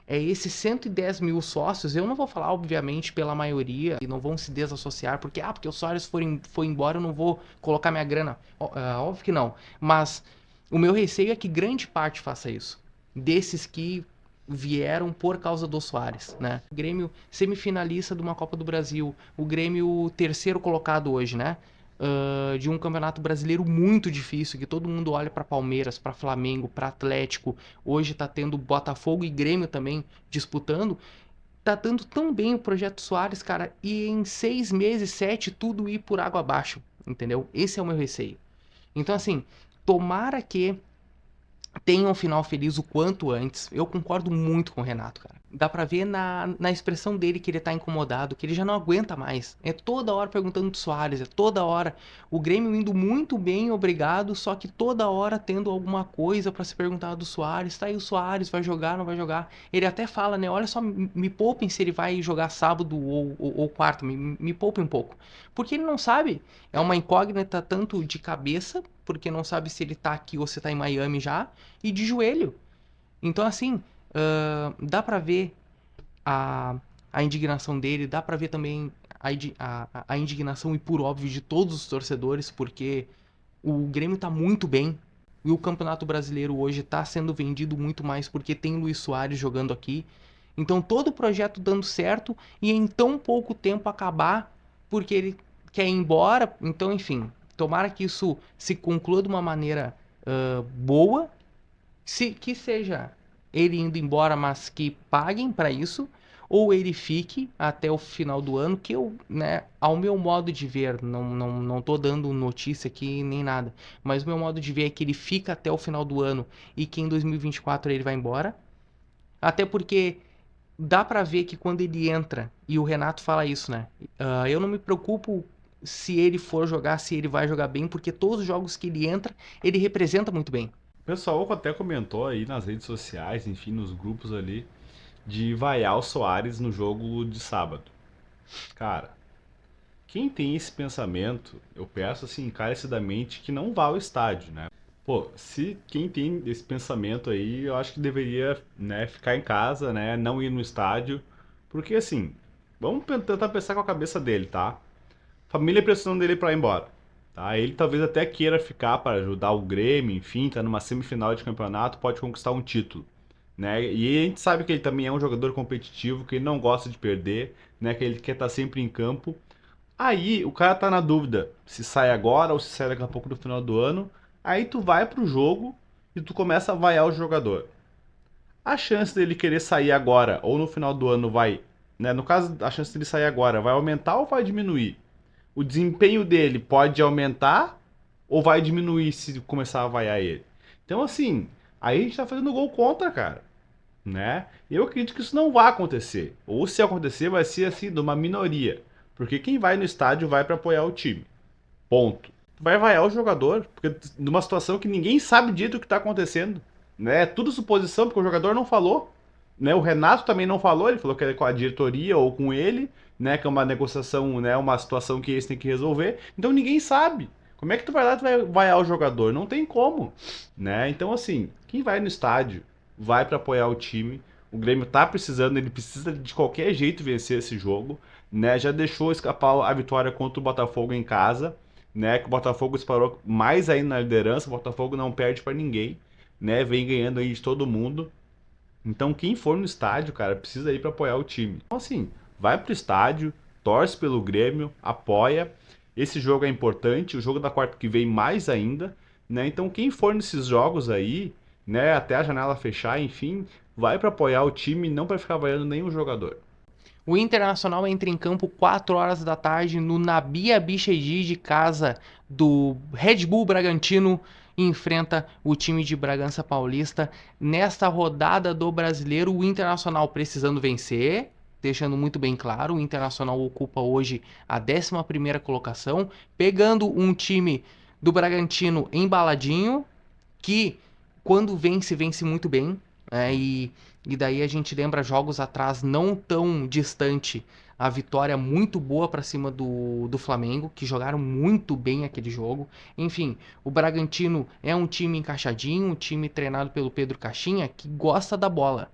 É esses 110 mil sócios, eu não vou falar, obviamente, pela maioria, e não vão se desassociar, porque o Soares foi embora, eu não vou colocar minha grana. Óbvio que não. Mas o meu receio é que grande parte faça isso. Desses que vieram por causa do Soares, né? O Grêmio semifinalista de uma Copa do Brasil, o Grêmio terceiro colocado hoje, né? De um campeonato brasileiro muito difícil, que todo mundo olha para Palmeiras, para Flamengo, para Atlético. Hoje tá tendo Botafogo e Grêmio também disputando. tá dando tão bem o Projeto Soares, cara, e em 6 meses, 7, tudo ir por água abaixo, entendeu? Esse é o meu receio. Então, assim, tomara que tenha um final feliz o quanto antes. Eu concordo muito com o Renato, cara. Dá pra ver na expressão dele que ele tá incomodado, que ele já não aguenta mais. É toda hora perguntando do Soares, é toda hora. O Grêmio indo muito bem, obrigado, só que toda hora tendo alguma coisa pra se perguntar do Soares. Tá aí o Soares, vai jogar, não vai jogar? Ele até fala, né? Olha só, me poupem se ele vai jogar sábado ou quarto, me poupem um pouco. Porque ele não sabe. É uma incógnita tanto de cabeça, porque não sabe se ele tá aqui ou se tá em Miami já, e de joelho. Então, assim, dá pra ver a, a indignação dele, dá pra ver também a indignação e por óbvio de todos os torcedores, porque o Grêmio tá muito bem. E o Campeonato Brasileiro hoje tá sendo vendido muito mais porque tem o Luis Soares jogando aqui. Então todo o projeto dando certo e em tão pouco tempo acabar porque ele quer ir embora. Então, enfim, tomara que isso se conclua de uma maneira boa, que seja ele indo embora, mas que paguem para isso, ou ele fique até o final do ano, que eu, né, ao meu modo de ver, não tô dando notícia aqui nem nada, mas o meu modo de ver é que ele fica até o final do ano e que em 2024 ele vai embora. Até porque dá pra ver que quando ele entra, e o Renato fala isso, né? Eu não me preocupo se ele for jogar, se ele vai jogar bem, porque todos os jogos que ele entra, ele representa muito bem. O pessoal até comentou aí nas redes sociais, enfim, nos grupos ali, de vaiar o Soares no jogo de sábado. Cara, quem tem esse pensamento, eu peço assim encarecidamente que não vá ao estádio, né? Pô, se quem tem esse pensamento aí, eu acho que deveria, né, ficar em casa, né, não ir no estádio, porque assim, vamos tentar pensar com a cabeça dele, tá? Família pressionando dele pra ir embora, tá? Ele talvez até queira ficar para ajudar o Grêmio, enfim, tá numa semifinal de campeonato, pode conquistar um título, né? E a gente sabe que ele também é um jogador competitivo, que ele não gosta de perder, né, que ele quer estar sempre em campo. Aí o cara tá na dúvida se sai agora ou se sai daqui a pouco no final do ano. Aí tu vai pro jogo e tu começa a vaiar o jogador. A chance dele querer sair agora ou no final do ano vai, né? No caso, a chance dele sair agora vai aumentar ou vai diminuir? O desempenho dele pode aumentar ou vai diminuir se começar a vaiar ele? Então, assim, aí a gente tá fazendo gol contra, cara, né? Eu acredito que isso não vai acontecer. Ou se acontecer, vai ser assim, de uma minoria. Porque quem vai no estádio vai para apoiar o time. Ponto. Vai vaiar o jogador, porque numa situação que ninguém sabe direito o que está acontecendo. Né? É tudo suposição, porque o jogador não falou. Né? O Renato também não falou, ele falou que é com a diretoria ou com ele, né? Que é uma negociação, né? Uma situação que eles têm que resolver. Então ninguém sabe. Como é que tu vai lá e vai vaiar o jogador? Não tem como. Né? Então, assim, quem vai no estádio vai para apoiar o time. O Grêmio tá precisando, ele precisa de qualquer jeito vencer esse jogo. Né? Já deixou escapar a vitória contra o Botafogo em casa, né? Que o Botafogo disparou mais ainda na liderança. O Botafogo não perde para ninguém, né? Vem ganhando aí de todo mundo. Então quem for no estádio, cara, precisa ir para apoiar o time. Então assim, vai pro estádio, torce pelo Grêmio, apoia. Esse jogo é importante, o jogo da quarta que vem mais ainda, né? Então quem for nesses jogos aí, né, até a janela fechar, enfim, vai para apoiar o time, não para ficar vaiando nenhum jogador. O Internacional entra em campo 4 horas da tarde no Nabi Abichedi de casa do Red Bull Bragantino e enfrenta o time de Bragança Paulista. Nesta rodada do Brasileiro, o Internacional precisando vencer, deixando muito bem claro, o Internacional ocupa hoje a 11ª colocação, pegando um time do Bragantino embaladinho, que quando vence, vence muito bem, né? E daí a gente lembra jogos atrás, não tão distante, a vitória muito boa para cima do Flamengo, que jogaram muito bem aquele jogo. Enfim, o Bragantino é um time encaixadinho, um time treinado pelo Pedro Caixinha, que gosta da bola.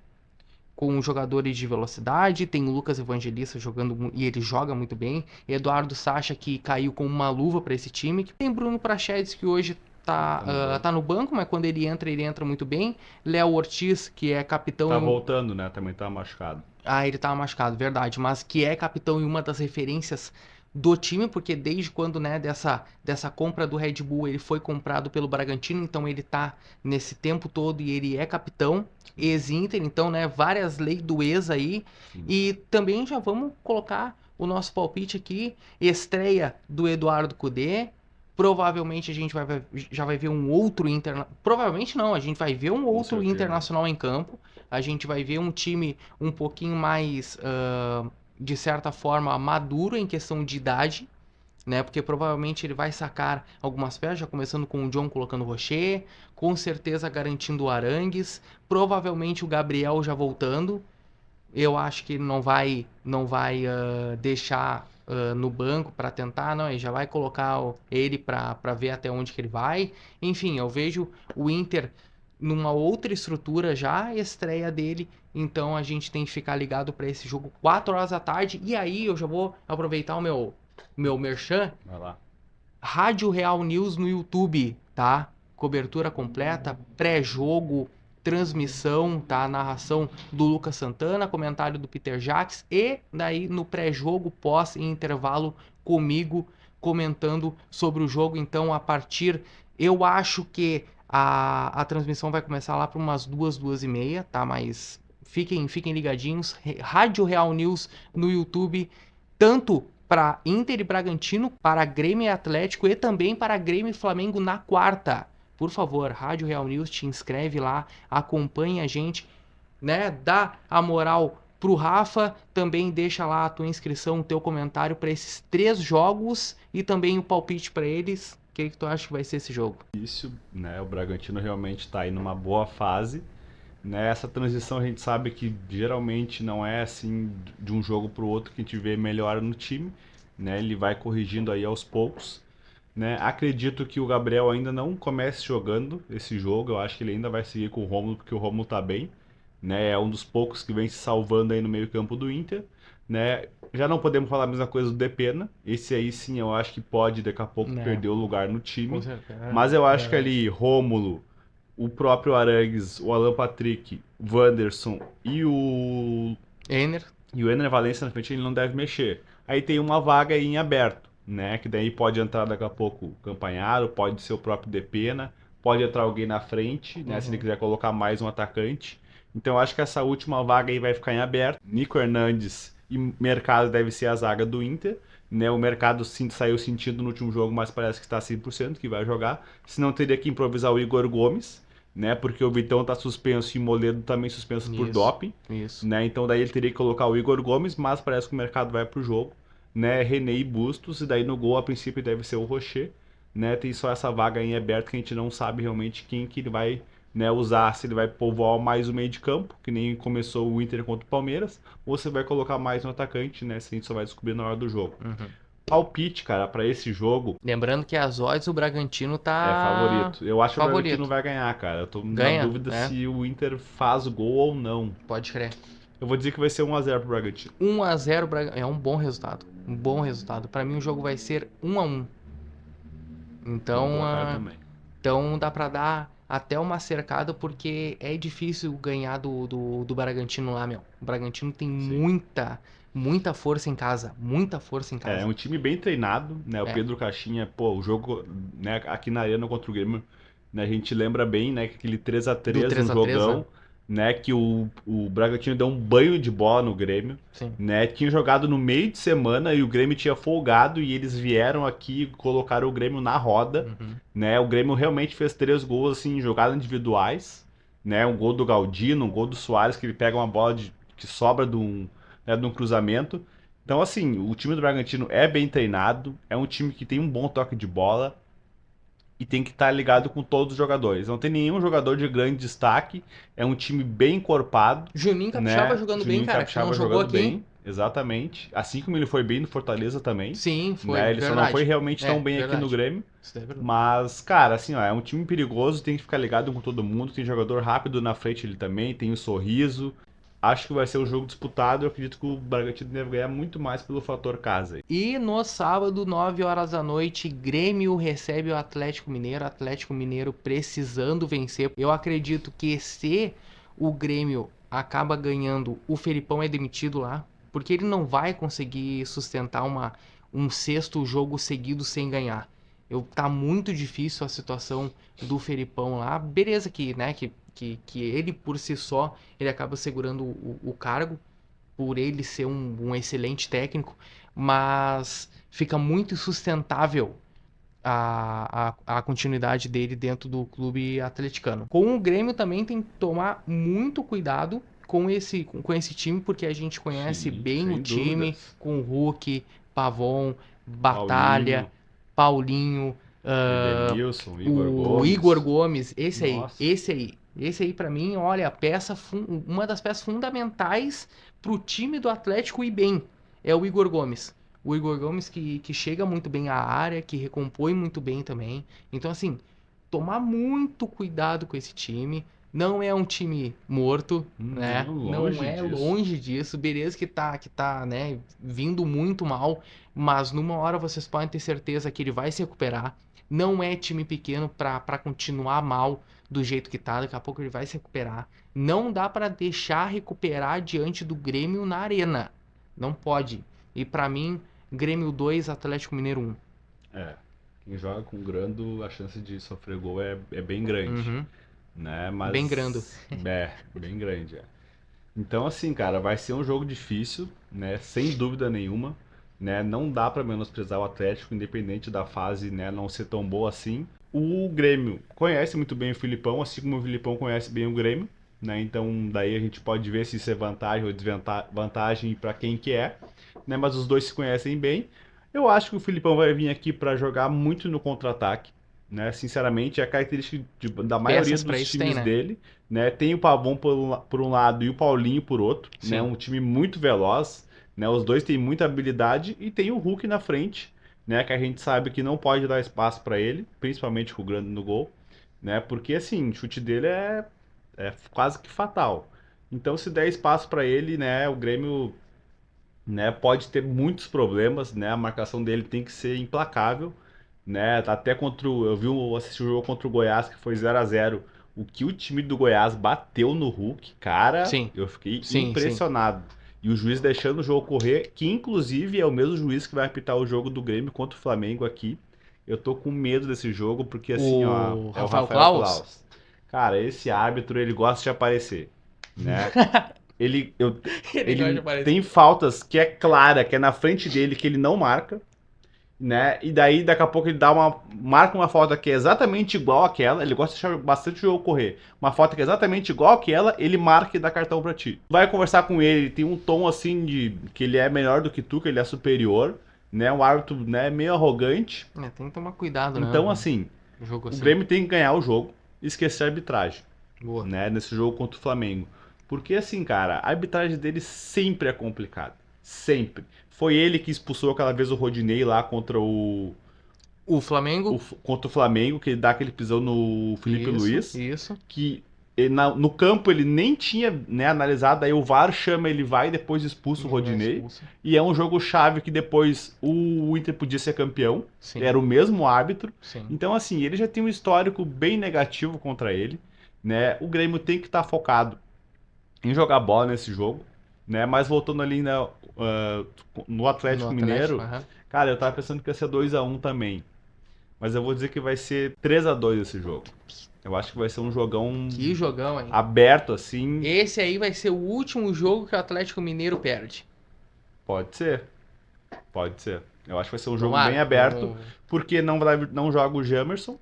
Com jogadores de velocidade, tem o Lucas Evangelista jogando e ele joga muito bem. Eduardo Sacha, que caiu com uma luva para esse time. Tem Bruno Prachedes, que hoje tá no banco, mas quando ele entra muito bem. Léo Ortiz, que é capitão. Tá voltando, né? Também tá machucado. Ah, ele tava machucado, verdade. Mas que é capitão e uma das referências do time, porque desde quando, né, dessa compra do Red Bull, ele foi comprado pelo Bragantino, então ele tá nesse tempo todo e ele é capitão, ex-Inter, então, né, várias leis do ex aí. Sim. E também já vamos colocar o nosso palpite aqui, estreia do Eduardo Cudê. Provavelmente a gente já vai ver um outro provavelmente não, a gente vai ver um outro certeza. Internacional em campo. A gente vai ver um time um pouquinho mais, de certa forma, maduro em questão de idade, né? Porque provavelmente ele vai sacar algumas peças, já começando com o John colocando o Rocher, com certeza garantindo o Arangues, provavelmente o Gabriel já voltando. Eu acho que ele não vai deixar no banco para tentar, não, ele já vai colocar ele para ver até onde que ele vai. Enfim, eu vejo o Inter numa outra estrutura já, a estreia dele, então a gente tem que ficar ligado para esse jogo 4 horas da tarde. E aí eu já vou aproveitar o meu merchan, Vai lá. Rádio Real News no YouTube, tá? Cobertura completa, pré-jogo, transmissão, tá? Narração do Lucas Santana, comentário do Peter Jacques e daí no pré-jogo, pós e intervalo comigo comentando sobre o jogo. Então, a partir, eu acho que a transmissão vai começar lá para umas 2h30, tá? Mas fiquem ligadinhos. Rádio Real News no YouTube, tanto para Inter e Bragantino, para Grêmio e Atlético e também para Grêmio e Flamengo na quarta. Por favor, Rádio Real News, te inscreve lá, acompanha a gente, né? Dá a moral pro Rafa, também deixa lá a tua inscrição, o teu comentário para esses 3 jogos e também o palpite para eles. O que tu acha que vai ser esse jogo? Isso, né? O Bragantino realmente está aí numa boa fase. Né? Essa transição a gente sabe que geralmente não é assim de um jogo para o outro que a gente vê melhora no time. Né? Ele vai corrigindo aí aos poucos. Né? Acredito que o Gabriel ainda não comece jogando esse jogo. Eu acho que ele ainda vai seguir com o Rômulo, porque o Rômulo tá bem. Né? É um dos poucos que vem se salvando aí no meio-campo do Inter. Né? Já não podemos falar a mesma coisa do Depena. Esse aí sim eu acho que pode daqui a pouco Né. perder o lugar no time. Com certeza. Mas eu acho que ali Rômulo, o próprio Arangues, o Alan Patrick, o Wanderson Ener. e o Ener Valencia na frente ele não deve mexer. Aí tem uma vaga aí em aberto, né? Que daí pode entrar daqui a pouco o Campanharo, pode ser o próprio Depena, pode entrar alguém na frente, né? Se ele quiser colocar mais um atacante. Então eu acho que essa última vaga aí vai ficar em aberto. Nico Hernandes e Mercado deve ser a zaga do Inter. Né, o Mercado saiu sentido no último jogo, mas parece que está 100% que vai jogar. Senão teria que improvisar o Igor Gomes, né? Porque o Vitão tá suspenso e o Moledo também suspenso por doping. Isso. Né? Então daí ele teria que colocar o Igor Gomes, mas parece que o Mercado vai pro jogo. Né? René e Bustos, e daí no gol a princípio deve ser o Rocher. Né? Tem só essa vaga aí aberta que a gente não sabe realmente quem que ele vai, né, usar, se ele vai povoar mais o meio de campo, que nem começou o Inter contra o Palmeiras, ou se vai colocar mais um atacante, né? Se a gente só vai descobrir na hora do jogo. Palpite, cara, pra esse jogo Lembrando que as odds o Bragantino tá é favorito. Eu acho que o favorito. Bragantino vai ganhar, cara. Eu tô Ganha, na dúvida né? se o Inter faz gol ou não. Pode crer. Eu vou dizer que vai ser 1x0 pro Bragantino. 1x0 é um bom resultado. Um bom resultado. Pra mim o jogo vai ser 1x1. Então, Bom placar também. então dá pra dar até uma cercada, porque é difícil ganhar do Bragantino lá, meu. O Bragantino tem muita força em casa. Muita força em casa. É um time bem treinado, né? O Pedro Caixinha, pô, o jogo, né, aqui na Arena contra o Grêmio, né, a gente lembra bem, né, que aquele 3x3 no jogão, né, que o Bragantino deu um banho de bola no Grêmio, Sim. né, tinha jogado no meio de semana e o Grêmio tinha folgado e eles vieram aqui e colocaram o Grêmio na roda, né, o Grêmio realmente fez 3 gols, assim, em jogadas individuais, né, um gol do Galdino, um gol do Soares, que ele pega uma bola que sobra de um cruzamento. Então, assim, o time do Bragantino é bem treinado, é um time que tem um bom toque de bola e tem que estar ligado com todos os jogadores. Não tem nenhum jogador de grande destaque, é um time bem encorpado. Juninho Capixaba né? jogando Juninho bem, cara, Capixaba que não jogou jogando aqui. bem, exatamente. Assim como ele foi bem no Fortaleza também. Sim, foi, né? Ele verdade. só não foi realmente tão bem verdade. aqui no Grêmio. Isso é verdade. Mas, cara, assim, ó, é um time perigoso, tem que ficar ligado com todo mundo. Tem jogador rápido na frente ele também, tem o Sorriso. Acho que vai ser um jogo disputado. Eu acredito que o Bragantino deve ganhar muito mais pelo fator casa. E no sábado, 9 horas da noite, Grêmio recebe o Atlético Mineiro. Atlético Mineiro precisando vencer. Eu acredito que se o Grêmio acaba ganhando, o Felipão é demitido lá, porque ele não vai conseguir sustentar um sexto jogo seguido sem ganhar. Tá muito difícil a situação do Felipão lá. Beleza que, né, que ele por si só, ele acaba segurando o cargo, por ele ser um excelente técnico, mas fica muito insustentável a continuidade dele dentro do clube atleticano. Com o Grêmio também tem que tomar muito cuidado com esse time, porque a gente conhece Sim, bem o sem time, dúvidas. com o Hulk, Pavon, Batalha, Paulinho, Edenilson, Igor o Igor Gomes. Gomes, Nossa. esse aí para mim, olha, uma das peças fundamentais pro time do Atlético ir bem, é o Igor Gomes. O Igor Gomes que chega muito bem à área, que recompõe muito bem também. Então, assim, tomar muito cuidado com esse time. Não é um time morto, né? Não, Não longe é disso. longe disso. Beleza que tá, né, vindo muito mal, mas numa hora vocês podem ter certeza que ele vai se recuperar. Não é time pequeno pra continuar mal do jeito que tá. Daqui a pouco ele vai se recuperar. Não dá pra deixar recuperar diante do Grêmio na arena. Não pode. E pra mim, Grêmio 2, Atlético Mineiro 1. É. Quem joga com Grando, a chance de sofrer gol é bem grande, Uhum. né? Bem grando. Mas bem grande, é. Então assim, cara, vai ser um jogo difícil, né? Sem dúvida nenhuma, né? Não dá pra menosprezar o Atlético, independente da fase, né, não ser tão boa assim. O Grêmio conhece muito bem o Filipão, assim como o Filipão conhece bem o Grêmio, né? Então daí a gente pode ver se isso é vantagem ou desvantagem para quem que é, né? Mas os dois se conhecem bem. Eu acho que o Filipão vai vir aqui para jogar muito no contra-ataque, né? Sinceramente, é a característica da maioria Peças pra dos isso tem, times né? dele, né? Tem o Pavon por um lado e o Paulinho por outro, né? Sim. Um time muito veloz, né? Os dois têm muita habilidade e tem o Hulk na frente, né? Que a gente sabe que não pode dar espaço para ele, principalmente com o Grande no gol, né? Porque assim, o chute dele é quase que fatal. Então, se der espaço para ele, né? O Grêmio, né, pode ter muitos problemas, né? A marcação dele tem que ser implacável, né? Até assisti o jogo contra o Goiás que foi 0-0. O que o time do Goiás bateu no Hulk, cara, Sim. eu fiquei Sim, sim. impressionado. E o juiz deixando o jogo correr, que inclusive é o mesmo juiz que vai apitar o jogo do Grêmio contra o Flamengo aqui. Eu tô com medo desse jogo porque assim, ó, O é o Rafael Rafael Claus? Claus. Cara, esse árbitro, ele gosta de aparecer, né? Ele, eu, Ele gosta de ele aparecer. tem faltas que é clara, que é na frente dele, que ele não marca, né? E daí, daqui a pouco, marca uma falta que é exatamente igual àquela. Ele gosta de deixar bastante o jogo correr. Uma falta que é exatamente igual àquela, ele marca e dá cartão pra ti. Vai conversar com ele, tem um tom assim de que ele é melhor do que tu, que ele é superior, né? Um árbitro, né, meio arrogante. É, tem que tomar cuidado, né? Então, assim, Um jogo o assim. Grêmio tem que ganhar o jogo e esquecer a arbitragem, Boa. né, nesse jogo contra o Flamengo. Porque assim, cara, a arbitragem dele sempre é complicada. Sempre. Foi ele que expulsou aquela vez o Rodinei lá O Flamengo? contra o Flamengo, que ele dá aquele pisão no Felipe Isso, Luiz, isso. que no campo ele nem tinha, né, analisado, aí o VAR chama, ele vai e depois expulsa o Ele vai Rodinei. expulso. E é um jogo chave que depois o Inter podia ser campeão. Sim, Era o mesmo árbitro. sim. Então, assim, ele já tem um histórico bem negativo contra ele, né? O Grêmio tem que estar focado em jogar bola nesse jogo, né? Mas voltando ali, né, no No Atlético Atlético, Mineiro, aham. cara, eu tava pensando que ia ser 2-1 também. Mas eu vou dizer que vai ser 3-2 esse jogo. Eu acho que vai ser um jogão Que jogão, hein? aberto assim. Esse aí vai ser o último jogo que o Atlético Mineiro perde. Pode ser. Pode ser. Eu acho que vai ser um jogo bem Tomara. aberto, porque não joga o Jamerson,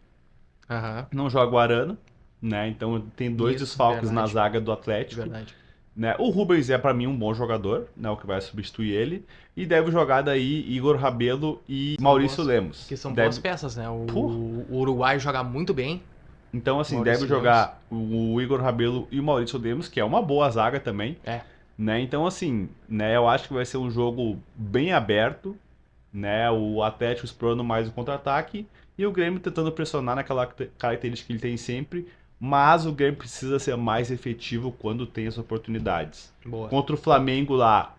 Aham. não joga o Arana, né? Então tem dois Isso, desfalques na verdade. zaga do Atlético. Verdade. Né? O Rubens é pra mim um bom jogador, né? O que vai substituir ele. E deve jogar daí Igor Rabelo e São Maurício boas, Lemos. que são boas Deve... peças, né? Pô. O Uruguai joga muito bem. Então, assim, Maurício deve jogar o Igor Rabelo e o Maurício Lemos, que é uma boa zaga também. É. Né? Então, assim, né? Eu acho que vai ser um jogo bem aberto, né? O Atlético explorando mais o contra-ataque e o Grêmio tentando pressionar naquela característica que ele tem sempre. Mas o Grêmio precisa ser mais efetivo quando tem as oportunidades. Boa. Contra o Flamengo lá,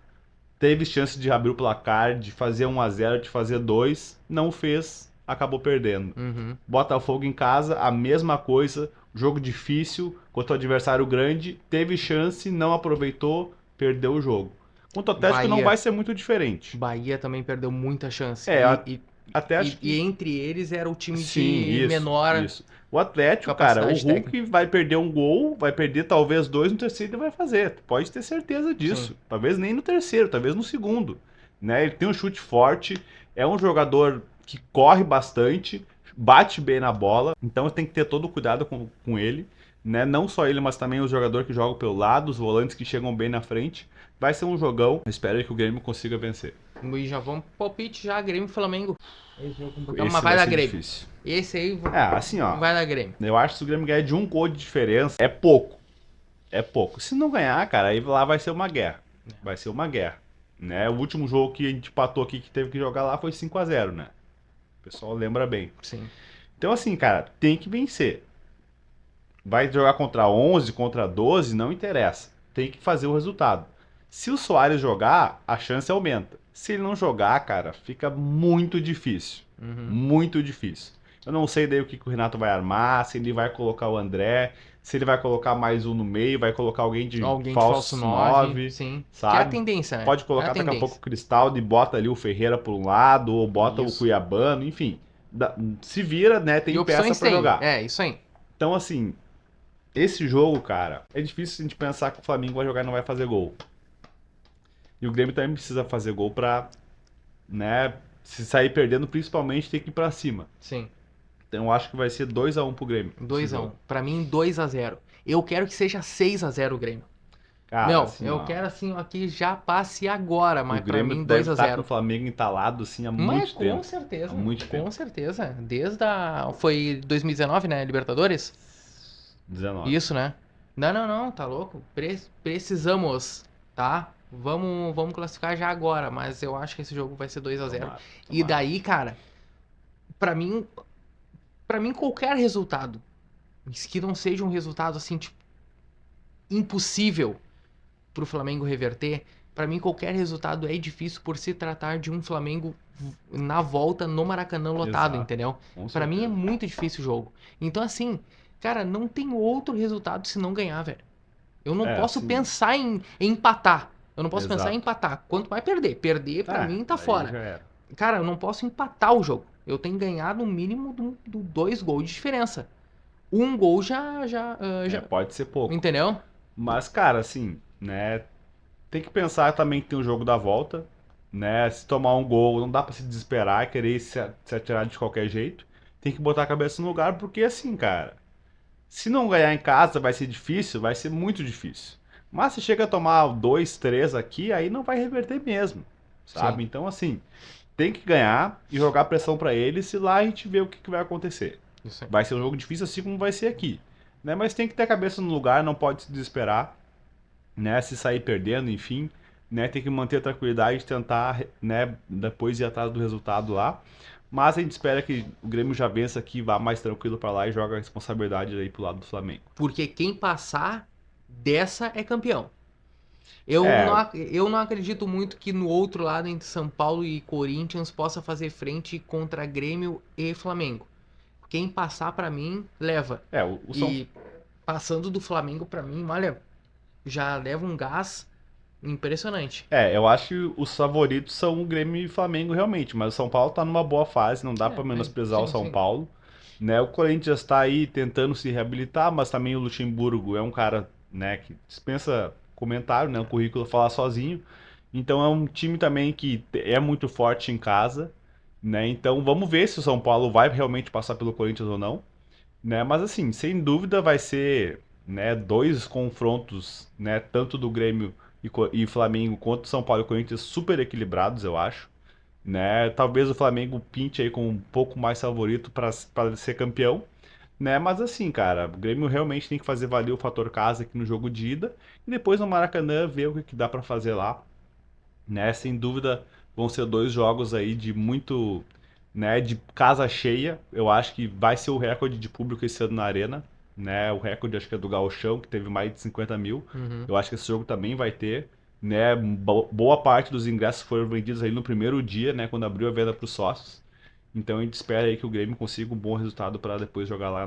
teve chance de abrir o placar, de fazer 1-0, de fazer 2, não fez, acabou perdendo. Uhum. Botafogo em casa, a mesma coisa, jogo difícil, contra o adversário grande, teve chance, não aproveitou, perdeu o jogo. Contra o Atlético não Bahia. vai ser muito diferente. Bahia também perdeu muita chance. Até acho que... E entre eles era o time Sim, de menor isso. O Atlético, cara, o capacidade Hulk técnica. vai perder um gol, vai perder talvez 2 no terceiro e vai fazer. Pode ter certeza disso. Sim. Talvez nem no terceiro, talvez no segundo. Né? Ele tem um chute forte, é um jogador que corre bastante, bate bem na bola, então tem que ter todo o cuidado com ele. Né? Não só ele, mas também os jogadores que jogam pelo lado, os volantes que chegam bem na frente. Vai ser um jogão. Espero que o Grêmio consiga vencer. E já vamos pro palpite já, Grêmio e Flamengo. Esse Mas vai dar ser Grêmio. difícil. Esse aí Assim, ó. vai dar Grêmio. Eu acho que se o Grêmio ganhar de um gol de diferença, é pouco. É pouco. Se não ganhar, cara, aí lá vai ser uma guerra. Vai ser uma guerra. Né? O último jogo que a gente empatou aqui, que teve que jogar lá, foi 5-0, né? O pessoal lembra bem. Sim. Então, assim, cara, tem que vencer. Vai jogar contra 11, contra 12, não interessa. Tem que fazer o resultado. Se o Soares jogar, a chance aumenta. Se ele não jogar, cara, fica muito difícil. Muito difícil. Eu não sei daí o que o Renato vai armar, se ele vai colocar o André, se ele vai colocar mais um no meio, vai colocar alguém de falso 9, sim. sabe? Que é a tendência, né? Pode colocar daqui a pouco o Cristaldo e bota ali o Ferreira por um lado, ou bota o Cuiabano, enfim. Se vira, né? Tem peça pra jogar. É, isso aí. Então, assim, esse jogo, cara, é difícil a gente pensar que o Flamengo vai jogar e não vai fazer gol. E o Grêmio também precisa fazer gol pra, né, se sair perdendo, principalmente tem que ir pra cima. Sim. Então eu acho que vai ser 2-1 pro Grêmio. 2-1. Pra mim, 2-0. Eu quero que seja 6-0 o Grêmio. Cara, Meu, assim, eu quero assim, ó, que já passe agora, mas o pra Grêmio mim deve estar com 2-0. o Flamengo entalado, assim, há Mas muito com tempo. certeza. Há muito tempo. Com certeza. Desde a... Foi 2019, né? Libertadores? 19. Isso, né? Não, tá louco? Precisamos, tá? Vamos classificar já agora, mas eu acho que esse jogo vai ser 2-0. Tomara, E tomara. daí, cara, pra mim qualquer resultado, que não seja um resultado assim, tipo, impossível pro Flamengo reverter, pra mim qualquer resultado é difícil por se tratar de um Flamengo na volta no Maracanã lotado, Exato, entendeu? com Pra mim é certeza. muito difícil o jogo. Então assim, cara, não tem outro resultado se não ganhar, velho. Eu não posso assim, pensar em empatar. Eu não posso pensar em Exato. empatar. Quanto mais perder. Perder, pra mim, tá aí fora. já era. Cara, eu não posso empatar o jogo. Eu tenho que ganhar no mínimo do 2 gols de diferença. Um gol já. Pode ser pouco. Entendeu? Mas, cara, assim, né? Tem que pensar também que tem o jogo da volta, né? Se tomar um gol, não dá pra se desesperar, querer se atirar de qualquer jeito. Tem que botar a cabeça no lugar, porque assim, cara, se não ganhar em casa vai ser difícil, vai ser muito difícil. Mas se chega a tomar 2, 3 aqui, aí não vai reverter mesmo, sabe? Sim. Então, assim, tem que ganhar e jogar pressão pra eles e lá a gente vê o que vai acontecer. Isso aí. Vai ser um jogo difícil assim como vai ser aqui, né? Mas tem que ter a cabeça no lugar, não pode se desesperar, né? Se sair perdendo, enfim, né? Tem que manter a tranquilidade, tentar, né? Depois ir atrás do resultado lá. Mas a gente espera que o Grêmio já vença aqui, vá mais tranquilo pra lá e joga a responsabilidade aí pro lado do Flamengo. Porque quem passar dessa é campeão. É. Eu não acredito muito que no outro lado, entre São Paulo e Corinthians, possa fazer frente contra Grêmio e Flamengo. Quem passar pra mim, leva. O São... E passando do Flamengo pra mim, olha, já leva um gás impressionante. eu acho que os favoritos são o Grêmio e o Flamengo realmente, mas o São Paulo tá numa boa fase, não dá pra menosprezar sim, o São sim. Paulo, né? O Corinthians tá aí tentando se reabilitar, mas também o Luxemburgo é um cara, né, que dispensa comentário, né? O currículo fala sozinho. Então é um time também que é muito forte em casa, né? Então vamos ver se o São Paulo vai realmente passar pelo Corinthians ou não, né? Mas assim, sem dúvida vai ser, né, dois confrontos, né, tanto do Grêmio e Flamengo quanto São Paulo e Corinthians super equilibrados, eu acho, né? Talvez o Flamengo pinte aí com um pouco mais favorito para ser campeão, né? Mas assim, cara, o Grêmio realmente tem que fazer valer o fator casa aqui no jogo de ida e depois no Maracanã ver o que dá para fazer lá, né? Sem dúvida vão ser dois jogos aí de muito, né, de casa cheia. Eu acho que vai ser o recorde de público esse ano na Arena, né? O recorde acho que é do Gauchão, que teve mais de 50 mil. Eu acho que esse jogo também vai ter, né? Boa parte dos ingressos foram vendidos aí no primeiro dia, né? Quando abriu a venda para os sócios. Então a gente espera aí que o Grêmio consiga um bom resultado para depois jogar lá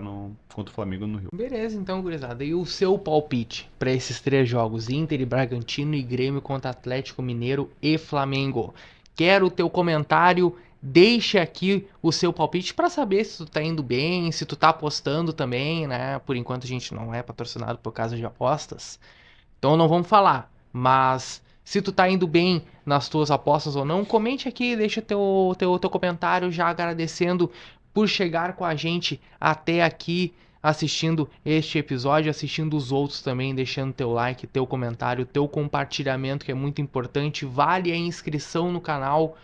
contra o Flamengo no Rio. Beleza, então, gurizada. E o seu palpite para esses 3 jogos? Inter e Bragantino e Grêmio contra Atlético Mineiro e Flamengo. Quero o teu comentário. Deixe aqui o seu palpite para saber se tu tá indo bem, se tu tá apostando também, né? Por enquanto a gente não é patrocinado por casa de apostas. Então não vamos falar. Mas se tu tá indo bem nas tuas apostas ou não, comente aqui, deixa teu comentário já agradecendo por chegar com a gente até aqui, assistindo este episódio, assistindo os outros também, deixando teu like, teu comentário, teu compartilhamento, que é muito importante. Vale a inscrição no canal,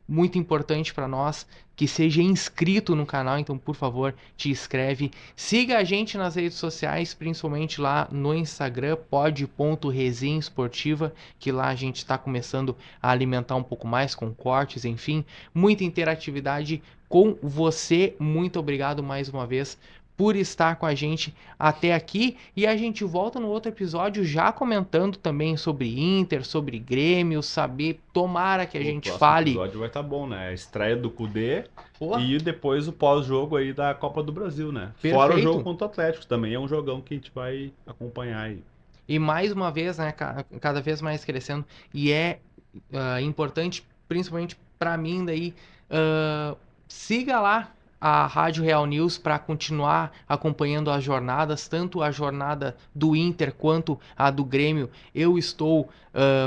muito importante para nós, que seja inscrito no canal, então por favor, te inscreve. Siga a gente nas redes sociais, principalmente lá no Instagram, pod.resenha esportiva, que lá a gente está começando a alimentar um pouco mais com cortes, enfim, muita interatividade com você. Muito obrigado mais uma vez por estar com a gente até aqui, e a gente volta no outro episódio já comentando também sobre Inter, sobre Grêmio, saber, tomara que a gente fale. O episódio vai estar bom, né? A estreia do Cudê Pô. E depois o pós-jogo aí da Copa do Brasil, né? Perfeito. Fora o jogo contra o Atlético, também é um jogão que a gente vai acompanhar aí. E mais uma vez, né, cada vez mais crescendo, e é importante, principalmente para mim daí, siga lá a Rádio Real News para continuar acompanhando as jornadas, tanto a jornada do Inter quanto a do Grêmio. Eu estou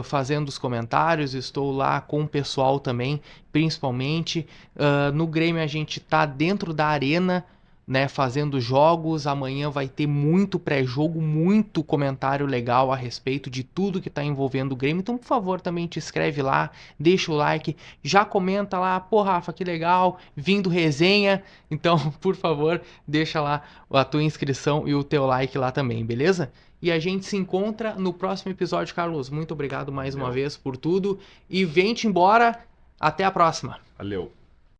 fazendo os comentários, estou lá com o pessoal também, principalmente. No Grêmio a gente tá dentro da arena, né, fazendo jogos. Amanhã vai ter muito pré-jogo, muito comentário legal a respeito de tudo que tá envolvendo o Grêmio. Então, por favor, também te inscreve lá, deixa o like, já comenta lá, pô, Rafa, que legal, vindo resenha. Então, por favor, deixa lá a tua inscrição e o teu like lá também, beleza? E a gente se encontra no próximo episódio, Carlos. Muito obrigado mais uma vez por tudo. E vem-te embora. Até a próxima. Valeu.